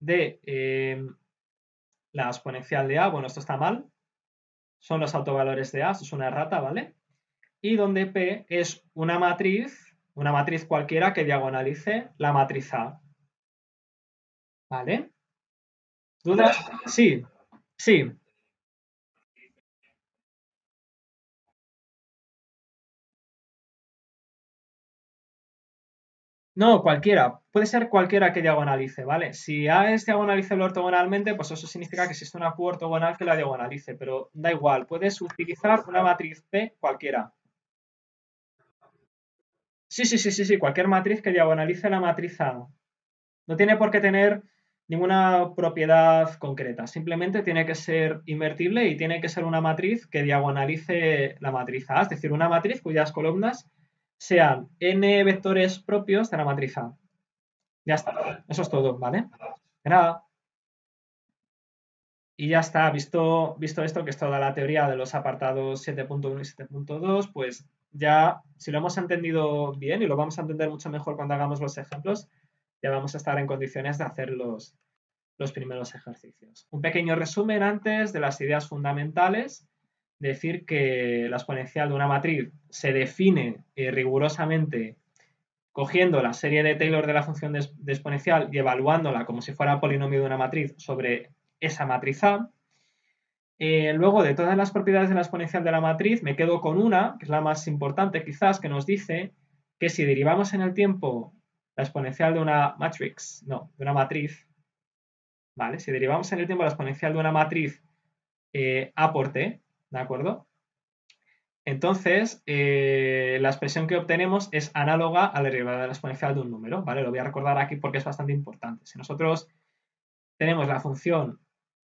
de la exponencial de A, bueno, esto está mal, son los autovalores de A, esto es una errata, ¿vale? Y donde P es una matriz cualquiera que diagonalice la matriz A, ¿vale? ¿Dudas? Sí, sí. No, cualquiera. Puede ser cualquiera que diagonalice, ¿vale? Si A es diagonalizable ortogonalmente, pues eso significa que existe una Q ortogonal que la diagonalice, pero da igual, puedes utilizar una matriz P cualquiera. Sí, sí, sí, sí, sí, cualquier matriz que diagonalice la matriz A. No tiene por qué tener ninguna propiedad concreta, simplemente tiene que ser invertible y tiene que ser una matriz que diagonalice la matriz A, es decir, una matriz cuyas columnas sean n vectores propios de la matriz A. Ya está, eso es todo, ¿vale? De nada. Y ya está, visto esto, que es toda la teoría de los apartados 7.1 y 7.2, pues ya, si lo hemos entendido bien y lo vamos a entender mucho mejor cuando hagamos los ejemplos, ya vamos a estar en condiciones de hacer los primeros ejercicios. Un pequeño resumen antes de las ideas fundamentales. Decir que la exponencial de una matriz se define rigurosamente cogiendo la serie de Taylor de la función de exponencial y evaluándola como si fuera polinomio de una matriz sobre esa matriz A. Luego, de todas las propiedades de la exponencial de la matriz, me quedo con una, que es la más importante quizás, que nos dice que si derivamos en el tiempo la exponencial de una matrix, no, de una matriz, ¿vale? Si derivamos en el tiempo la exponencial de una matriz A por T, ¿de acuerdo? Entonces, la expresión que obtenemos es análoga a la derivada de la exponencial de un número, ¿vale? Lo voy a recordar aquí porque es bastante importante. Si nosotros tenemos la función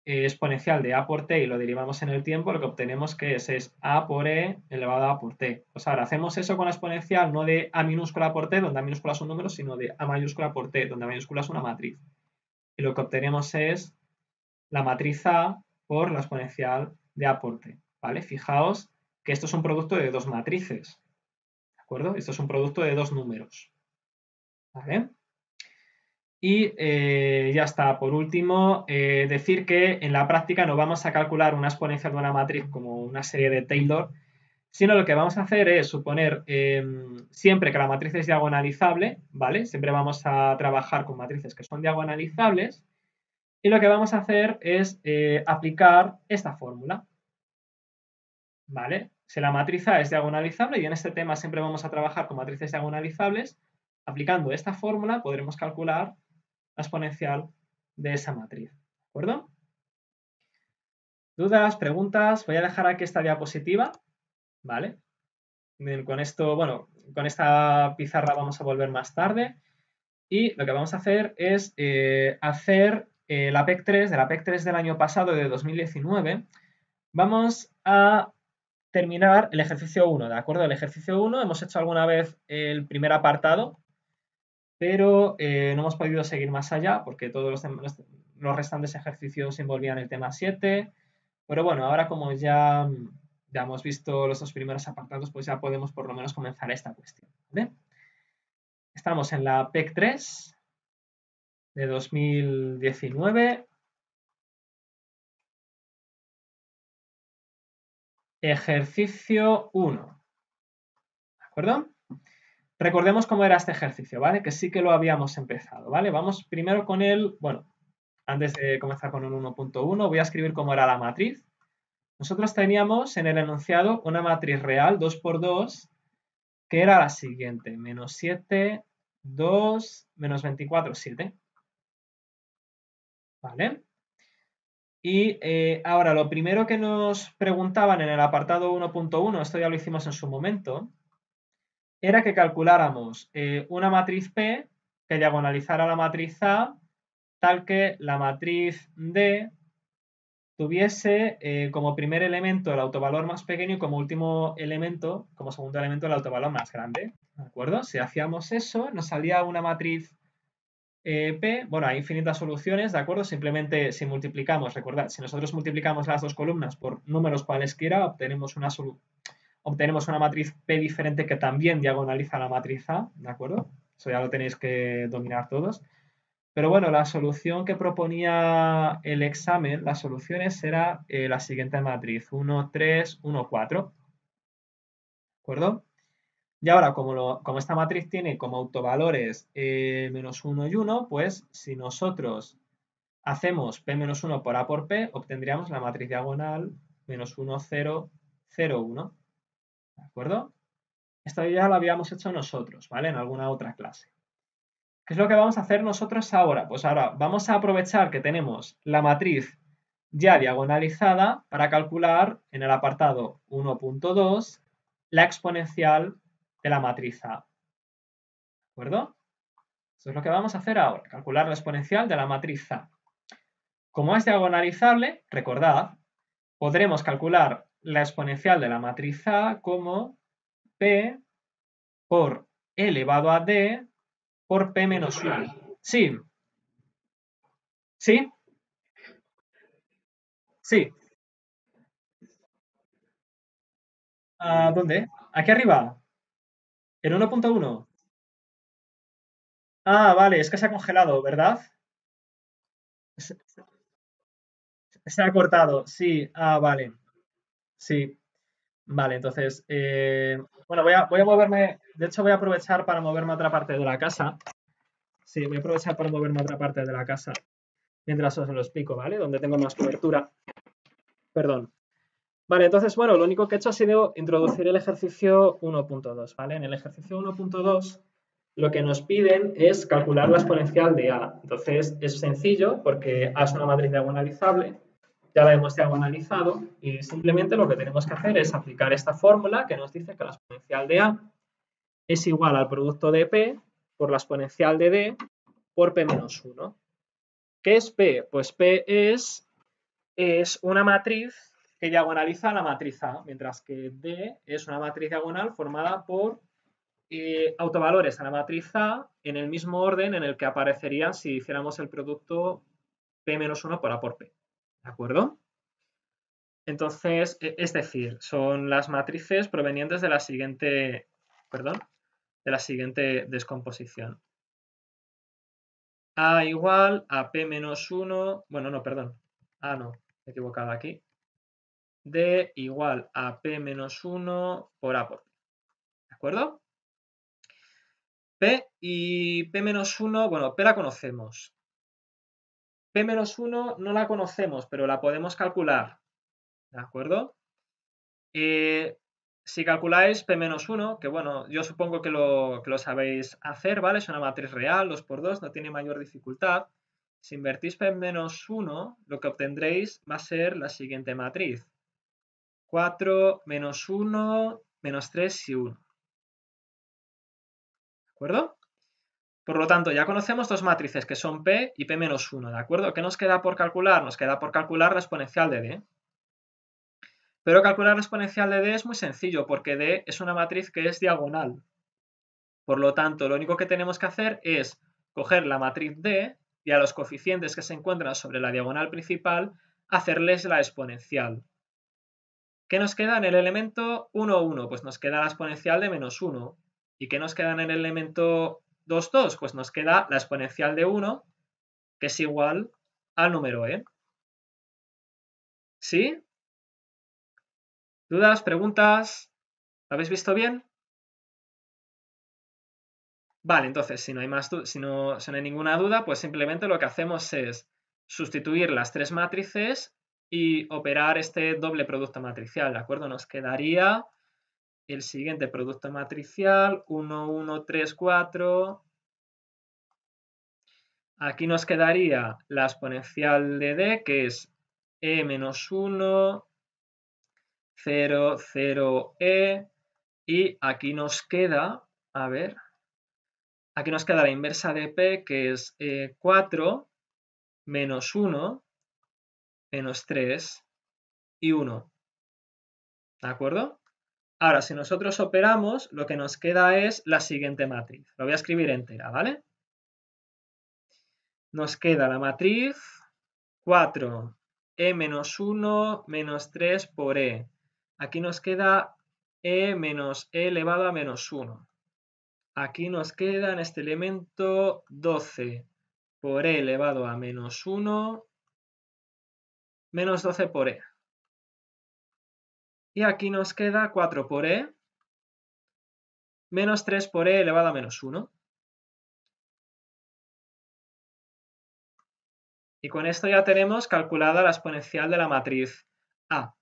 exponencial de a por t y lo derivamos en el tiempo, lo que obtenemos que es a por e elevado a a por t. Pues ahora hacemos eso con la exponencial no de a minúscula por t, donde a minúscula es un número, sino de a mayúscula por t, donde a mayúscula es una matriz. Y lo que obtenemos es la matriz A por la exponencial de a por t, ¿vale? Fijaos que esto es un producto de dos matrices, ¿de acuerdo? Esto es un producto de dos números, ¿vale? Y ya está. Por último, decir que en la práctica no vamos a calcular una exponencial de una matriz como una serie de Taylor, sino lo que vamos a hacer es suponer siempre que la matriz es diagonalizable, ¿vale? Siempre vamos a trabajar con matrices que son diagonalizables y lo que vamos a hacer es aplicar esta fórmula, ¿vale? Si la matriz A es diagonalizable, y en este tema siempre vamos a trabajar con matrices diagonalizables, aplicando esta fórmula podremos calcular la exponencial de esa matriz. ¿De acuerdo? ¿Dudas? ¿Preguntas? Voy a dejar aquí esta diapositiva, ¿vale? Con esto, bueno, con esta pizarra vamos a volver más tarde y lo que vamos a hacer es hacer la PEC 3, de la PEC 3 del año pasado, de 2019, vamos a terminar el ejercicio 1, ¿de acuerdo? El ejercicio 1 hemos hecho alguna vez el primer apartado, pero no hemos podido seguir más allá porque todos los restantes ejercicios envolvían el tema 7, pero bueno, ahora como ya hemos visto los dos primeros apartados, pues ya podemos por lo menos comenzar esta cuestión, ¿vale? Estamos en la PEC 3 de 2019. Ejercicio 1. ¿De acuerdo? Recordemos cómo era este ejercicio, ¿vale? Que sí que lo habíamos empezado, ¿vale? Vamos primero con el, bueno, antes de comenzar con el 1.1, voy a escribir cómo era la matriz. Nosotros teníamos en el enunciado una matriz real 2×2 que era la siguiente, menos 7, 2, menos 24, 7. ¿Vale? Y ahora, lo primero que nos preguntaban en el apartado 1.1, esto ya lo hicimos en su momento, era que calculáramos una matriz P que diagonalizara la matriz A tal que la matriz D tuviese como primer elemento el autovalor más pequeño y como último elemento, como segundo elemento, el autovalor más grande. ¿De acuerdo? Si hacíamos eso, nos salía una matriz P, bueno, hay infinitas soluciones, ¿de acuerdo? Simplemente si multiplicamos, recordad, si nosotros multiplicamos las dos columnas por números cualesquiera, obtenemos una matriz P diferente que también diagonaliza la matriz A, ¿de acuerdo? Eso ya lo tenéis que dominar todos. Pero bueno, la solución que proponía el examen, las soluciones era la siguiente matriz, 1, 3, 1, 4. ¿De acuerdo? Y ahora, como esta matriz tiene como autovalores menos 1 y 1, pues si nosotros hacemos P menos 1 por A por P, obtendríamos la matriz diagonal menos 1, 0, 0, 1. ¿De acuerdo? Esto ya lo habíamos hecho nosotros, ¿vale? En alguna otra clase. ¿Qué es lo que vamos a hacer nosotros ahora? Pues ahora vamos a aprovechar que tenemos la matriz ya diagonalizada para calcular en el apartado 1.2 la exponencial de la matriz A. ¿De acuerdo? Eso es lo que vamos a hacer ahora, calcular la exponencial de la matriz A. Como es diagonalizable, recordad, podremos calcular la exponencial de la matriz A como P por e elevado a D por P menos 1. Sí, sí, sí. ¿A dónde? Aquí arriba. En 1.1. Ah, vale, es que se ha congelado, ¿verdad? Se, se ha cortado, sí. Ah, vale. Sí, vale, entonces, bueno, voy a moverme, de hecho voy a aprovechar para moverme a otra parte de la casa. Sí, voy a aprovechar para moverme a otra parte de la casa mientras os lo explico, ¿vale? Donde tengo más cobertura. Perdón. Vale, entonces, bueno, lo único que he hecho ha sido introducir el ejercicio 1.2, ¿vale? En el ejercicio 1.2 lo que nos piden es calcular la exponencial de A. Entonces, es sencillo porque A es una matriz diagonalizable, ya la hemos diagonalizado y simplemente lo que tenemos que hacer es aplicar esta fórmula que nos dice que la exponencial de A es igual al producto de P por la exponencial de D por P menos 1. ¿Qué es P? Pues P es una matriz que diagonaliza la matriz A, mientras que D es una matriz diagonal formada por autovalores a la matriz A en el mismo orden en el que aparecerían si hiciéramos el producto P menos 1 por A por P. ¿De acuerdo? Entonces, es decir, son las matrices provenientes de la siguiente, perdón, de la siguiente descomposición. A igual a P menos 1, bueno, no, perdón, A no, he equivocado aquí. D igual a P menos 1 por A por P. ¿De acuerdo? P y P menos 1, bueno, P la conocemos. P menos 1 no la conocemos, pero la podemos calcular. ¿De acuerdo? Si calculáis P menos 1, que bueno, yo supongo que lo sabéis hacer, ¿vale? Es una matriz real, 2×2, no tiene mayor dificultad. Si invertís P menos 1, lo que obtendréis va a ser la siguiente matriz. 4, menos 1, menos 3 y 1. ¿De acuerdo? Por lo tanto, ya conocemos dos matrices que son P y P menos 1, ¿de acuerdo? ¿Qué nos queda por calcular? Nos queda por calcular la exponencial de D. Pero calcular la exponencial de D es muy sencillo porque D es una matriz que es diagonal. Por lo tanto, lo único que tenemos que hacer es coger la matriz D y a los coeficientes que se encuentran sobre la diagonal principal hacerles la exponencial. ¿Qué nos queda en el elemento 1, 1? Pues nos queda la exponencial de menos 1. ¿Y qué nos queda en el elemento 2, 2, pues nos queda la exponencial de 1, que es igual al número e. ¿Sí? ¿Dudas? ¿Preguntas? ¿Lo habéis visto bien? Vale, entonces, si no hay ninguna duda, pues simplemente lo que hacemos es sustituir las tres matrices y operar este doble producto matricial, ¿de acuerdo? Nos quedaría el siguiente producto matricial, 1, 1, 3, 4. Aquí nos quedaría la exponencial de d, que es e menos 1, 0, 0, e. Y aquí nos queda, a ver, aquí nos queda la inversa de p, que es 4 menos 1 menos 3 y 1. ¿De acuerdo? Ahora, si nosotros operamos, lo que nos queda es la siguiente matriz. Lo voy a escribir entera, ¿vale? Nos queda la matriz 4, e menos 1 menos 3 por e. Aquí nos queda e menos e elevado a menos 1. Aquí nos queda en este elemento 12 por e elevado a menos 1 menos 12 por e. Y aquí nos queda 4 por e menos 3 por e elevado a menos 1. Y con esto ya tenemos calculada la exponencial de la matriz A.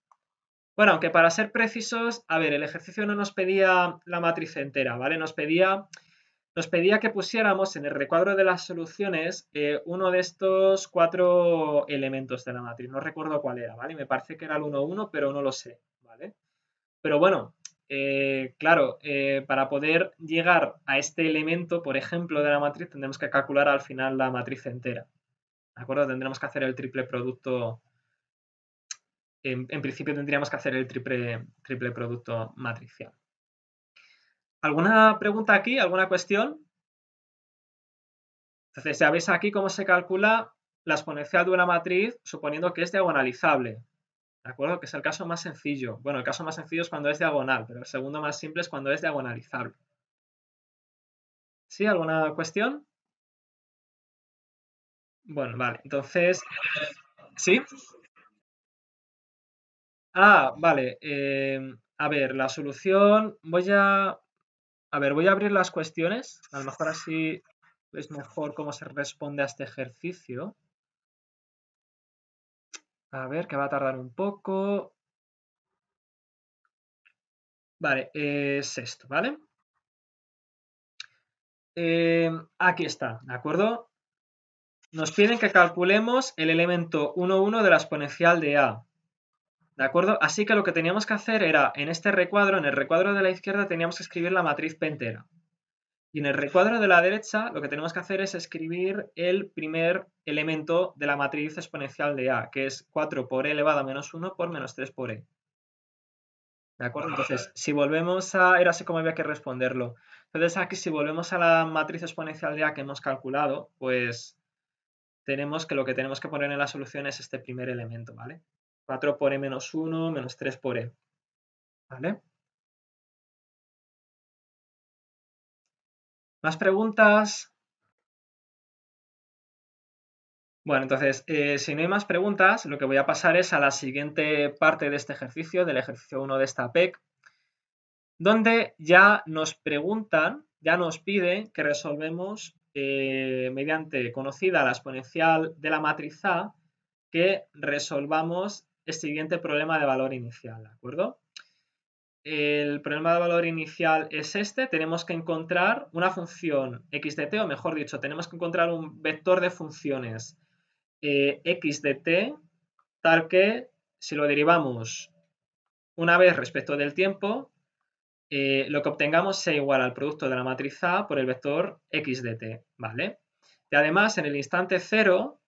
Bueno, aunque para ser precisos, a ver, el ejercicio no nos pedía la matriz entera, ¿vale? Nos pedía que pusiéramos en el recuadro de las soluciones uno de estos 4 elementos de la matriz. No recuerdo cuál era, ¿vale? Me parece que era el 1, 1, pero no lo sé, ¿vale? Pero bueno, claro, para poder llegar a este elemento, por ejemplo, de la matriz, tendremos que calcular al final la matriz entera. ¿De acuerdo? Tendremos que hacer el triple producto. En principio tendríamos que hacer el triple producto matricial. ¿Alguna pregunta aquí? ¿Alguna cuestión? Entonces, ya veis aquí cómo se calcula la exponencial de una matriz suponiendo que es diagonalizable. ¿De acuerdo? Que es el caso más sencillo. Bueno, el caso más sencillo es cuando es diagonal, pero el segundo más simple es cuando es diagonalizable. ¿Sí? ¿Alguna cuestión? Bueno, vale. Entonces, ¿sí? Ah, vale. A ver, la solución. Voy a abrir las cuestiones. A lo mejor así es mejor cómo se responde a este ejercicio. A ver, que va a tardar un poco. Vale, es esto, ¿vale? Aquí está, ¿de acuerdo? Nos piden que calculemos el elemento 1, 1 de la exponencial de A. ¿De acuerdo? Así que lo que teníamos que hacer era, en este recuadro, en el recuadro de la izquierda, teníamos que escribir la matriz P entera. Y en el recuadro de la derecha, lo que tenemos que hacer es escribir el primer elemento de la matriz exponencial de A, que es 4 por e elevado a menos 1 por menos 3 por e. ¿De acuerdo? Entonces, si volvemos a... Era así como había que responderlo. Entonces, aquí si volvemos a la matriz exponencial de A que hemos calculado, pues tenemos que lo que tenemos que poner en la solución es este primer elemento, ¿vale? 4 por e menos 1 menos 3 por e. ¿Vale? ¿Más preguntas? Bueno, entonces, si no hay más preguntas, lo que voy a pasar es a la siguiente parte de este ejercicio, del ejercicio 1 de esta PEC, donde ya nos preguntan, ya nos piden que resolvemos mediante conocida la exponencial de la matriz A, que resolvamos el siguiente problema de valor inicial, ¿de acuerdo? El problema de valor inicial es este, tenemos que encontrar una función x de t, o mejor dicho, tenemos que encontrar un vector de funciones x de t, tal que si lo derivamos una vez respecto del tiempo, lo que obtengamos sea igual al producto de la matriz A por el vector x de t, ¿vale? Y además, en el instante 0,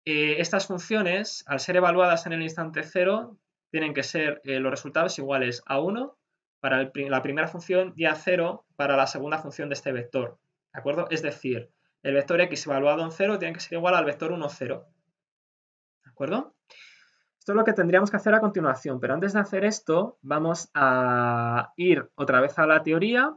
estas funciones, al ser evaluadas en el instante 0, tienen que ser los resultados iguales a 1 para la primera función y a 0 para la segunda función de este vector, ¿de acuerdo? Es decir, el vector x evaluado en 0 tiene que ser igual al vector 1, 0, ¿de acuerdo? Esto es lo que tendríamos que hacer a continuación, pero antes de hacer esto vamos a ir otra vez a la teoría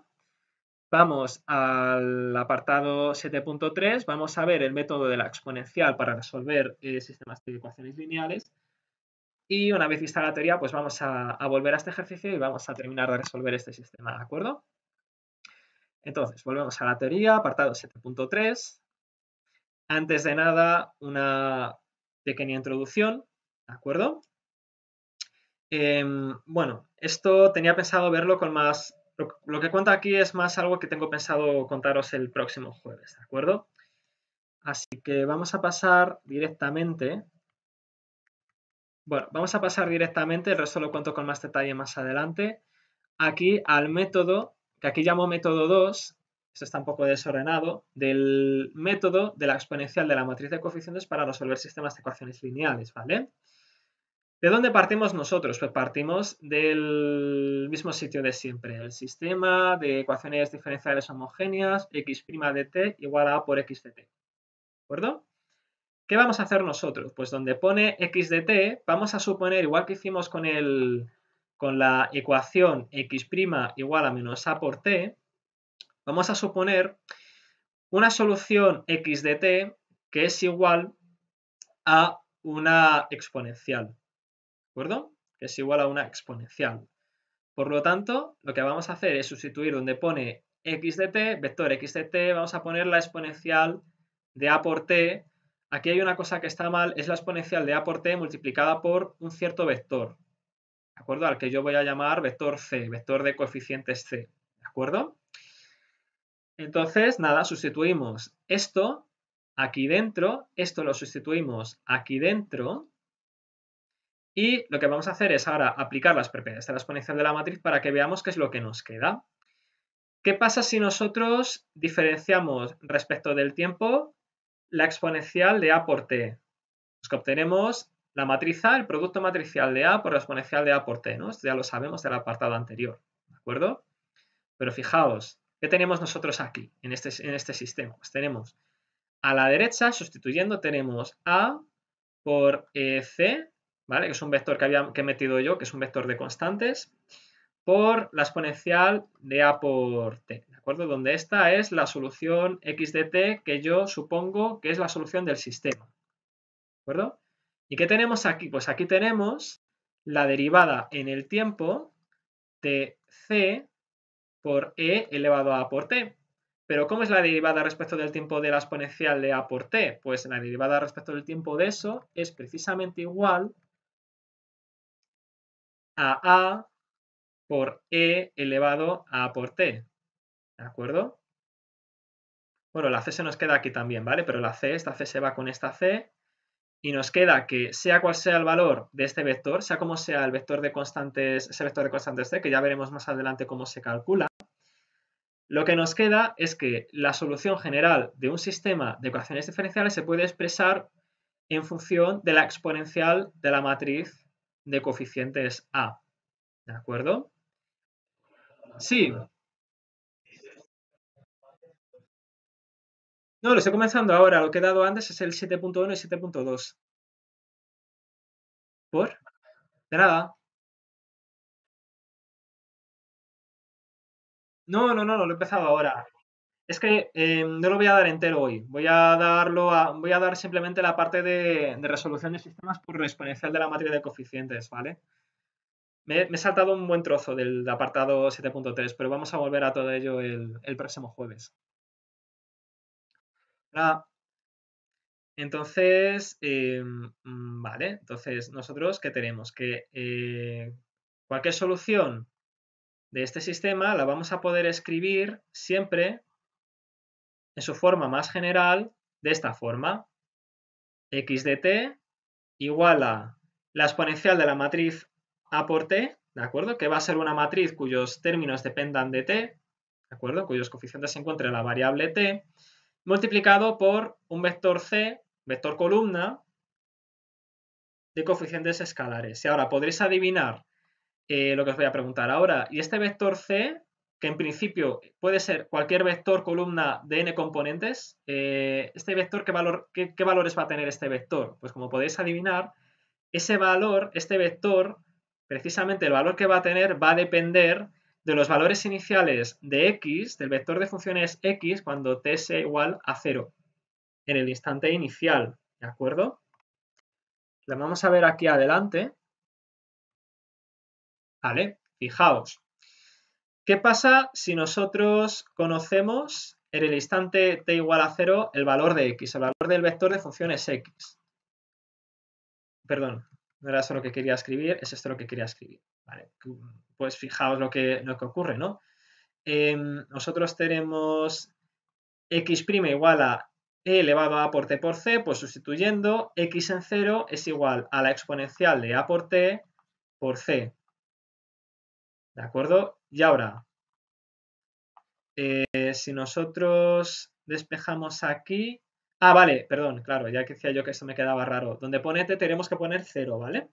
Vamos al apartado 7.3, vamos a ver el método de la exponencial para resolver sistemas de ecuaciones lineales. Y una vez vista la teoría, pues vamos a volver a este ejercicio y vamos a terminar de resolver este sistema, ¿de acuerdo? Entonces, volvemos a la teoría, apartado 7.3. Antes de nada, una pequeña introducción, ¿de acuerdo? Bueno, esto tenía pensado verlo con más... Lo que cuento aquí es más algo que tengo pensado contaros el próximo jueves, ¿de acuerdo? Así que vamos a pasar directamente... Bueno, vamos a pasar directamente, el resto lo cuento con más detalle más adelante, aquí al método, que aquí llamo método 2, esto está un poco desordenado, del método de la exponencial de la matriz de coeficientes para resolver sistemas de ecuaciones lineales,'¿vale? ¿De dónde partimos nosotros? Pues partimos del mismo sitio de siempre, el sistema de ecuaciones diferenciales homogéneas x' de t igual a A por x de t, ¿de acuerdo? ¿Qué vamos a hacer nosotros? Pues donde pone x de t, vamos a suponer, igual que hicimos con la ecuación x' igual a menos a por t, vamos a suponer una solución x de t que es igual a una exponencial, ¿de acuerdo? Que es igual a una exponencial. Por lo tanto, lo que vamos a hacer es sustituir donde pone x de t, vector x de t, vamos a poner la exponencial de a por t. Aquí hay una cosa que está mal, es la exponencial de a por t multiplicada por un cierto vector, ¿de acuerdo? Al que yo voy a llamar vector c, vector de coeficientes c, ¿de acuerdo? Entonces, nada, sustituimos esto aquí dentro, esto lo sustituimos aquí dentro, y lo que vamos a hacer es ahora aplicar las propiedades de la exponencial de la matriz para que veamos qué es lo que nos queda. ¿Qué pasa si nosotros diferenciamos respecto del tiempo la exponencial de a por t? Pues que obtenemos la matriz A, el producto matricial de A por la exponencial de A por t, ¿no? Esto ya lo sabemos del apartado anterior, ¿de acuerdo? Pero fijaos, ¿qué tenemos nosotros aquí, en este sistema? Pues tenemos a la derecha, sustituyendo, tenemos A por C, ¿vale? Que es un vector que he metido yo, que es un vector de constantes, por la exponencial de A por t, ¿de acuerdo? Donde esta es la solución x de t que yo supongo que es la solución del sistema, ¿de acuerdo? ¿Y qué tenemos aquí? Pues aquí tenemos la derivada en el tiempo de c por e elevado a por t. Pero ¿cómo es la derivada respecto del tiempo de la exponencial de a por t? Pues la derivada respecto del tiempo de eso es precisamente igual a por e elevado a por t, ¿de acuerdo? Bueno, la c se nos queda aquí también, ¿vale? Pero esta c se va con esta c y nos queda que sea cual sea el valor de este vector, sea como sea el vector de constantes, ese vector de constantes c, que ya veremos más adelante cómo se calcula, lo que nos queda es que la solución general de un sistema de ecuaciones diferenciales se puede expresar en función de la exponencial de la matriz de coeficientes A, ¿de acuerdo? Sí, no, lo estoy comenzando ahora, lo que he dado antes es el 7.1 y 7.2. ¿Por? De nada. No, no, no, lo he empezado ahora. Es que no lo voy a dar entero hoy. Voy a dar simplemente la parte de resolución de sistemas por exponencial de la matriz de coeficientes, ¿vale? Me he saltado un buen trozo del apartado 7.3, pero vamos a volver a todo ello el próximo jueves. Nada, entonces, vale, entonces nosotros, ¿qué tenemos? Que cualquier solución de este sistema la vamos a poder escribir siempre en su forma más general de esta forma. X de t igual a la exponencial de la matriz A por t, ¿de acuerdo? Que va a ser una matriz cuyos términos dependan de t, ¿de acuerdo? Cuyos coeficientes se encuentren en la variable t, multiplicado por un vector c, vector columna, de coeficientes escalares. Y ahora podréis adivinar lo que os voy a preguntar ahora. Y este vector c, que en principio puede ser cualquier vector columna de n componentes, este vector, ¿qué valores va a tener este vector? Pues como podéis adivinar, ese valor, este vector, precisamente el valor que va a tener va a depender de los valores iniciales de x, del vector de funciones x, cuando t sea igual a 0, en el instante inicial, ¿de acuerdo? Lo vamos a ver aquí adelante. Vale, fijaos. ¿Qué pasa si nosotros conocemos en el instante t igual a 0 el valor de x, el valor del vector de funciones x? Perdón, no era eso lo que quería escribir, es esto lo que quería escribir. Vale, pues fijaos lo que ocurre, ¿no? Nosotros tenemos x' igual a e elevado a por t por c, pues sustituyendo x en 0 es igual a la exponencial de a por t por c. ¿De acuerdo? Y ahora, si nosotros despejamos aquí... Ah, vale, perdón, claro, ya que decía yo que esto me quedaba raro. Donde pone t tenemos que poner 0, ¿vale?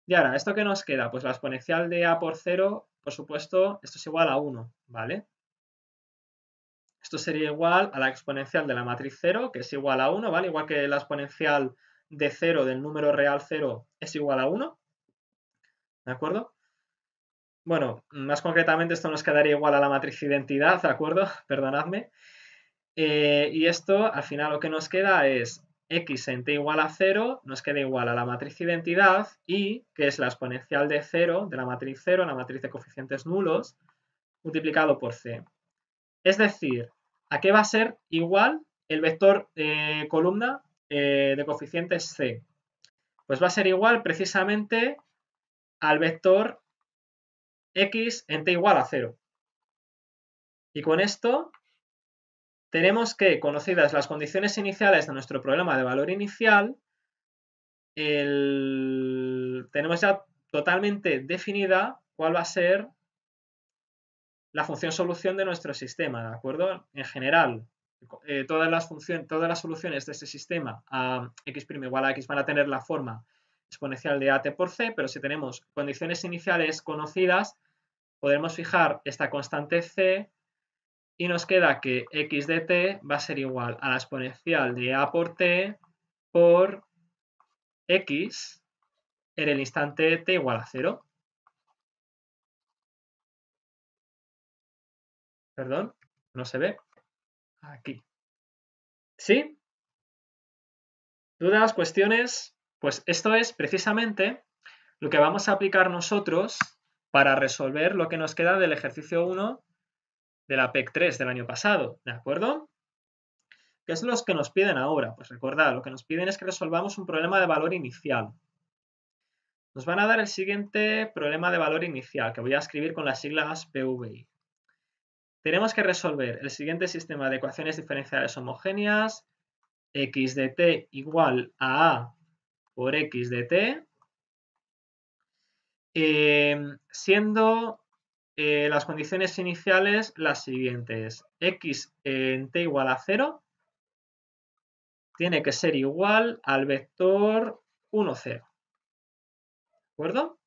Y ahora, ¿esto qué nos queda? Pues la exponencial de a por 0, por supuesto, esto es igual a 1, ¿vale? Esto sería igual a la exponencial de la matriz 0, que es igual a 1, ¿vale? Igual que la exponencial de 0 del número real 0 es igual a 1, ¿de acuerdo? Bueno, más concretamente esto nos quedaría igual a la matriz identidad, ¿de acuerdo? Perdonadme. Y esto, al final, lo que nos queda es x en t igual a 0, nos queda igual a la matriz identidad y, que es la exponencial de 0, de la matriz 0, la matriz de coeficientes nulos, multiplicado por c. Es decir, ¿a qué va a ser igual el vector columna de coeficientes c? Pues va a ser igual precisamente al vector x en t igual a 0. Y con esto tenemos que, conocidas las condiciones iniciales de nuestro problema de valor inicial, tenemos ya totalmente definida cuál va a ser la función solución de nuestro sistema, ¿de acuerdo? En general, todas las soluciones de este sistema a x' igual a x van a tener la forma exponencial de at por c, pero si tenemos condiciones iniciales conocidas, podremos fijar esta constante c y nos queda que x de t va a ser igual a la exponencial de a por t por x en el instante t igual a 0. Perdón, no se ve. Aquí. ¿Sí? ¿Dudas? ¿Cuestiones? Pues esto es precisamente lo que vamos a aplicar nosotros para resolver lo que nos queda del ejercicio 1 de la PEC 3 del año pasado, ¿de acuerdo? ¿Qué es lo que nos piden ahora? Pues recordad, lo que nos piden es que resolvamos un problema de valor inicial. Nos van a dar el siguiente problema de valor inicial, que voy a escribir con las siglas PVI. Tenemos que resolver el siguiente sistema de ecuaciones diferenciales homogéneas, x de t igual a por x de t, siendo las condiciones iniciales las siguientes. X en t igual a 0 tiene que ser igual al vector 1, 0. ¿De acuerdo?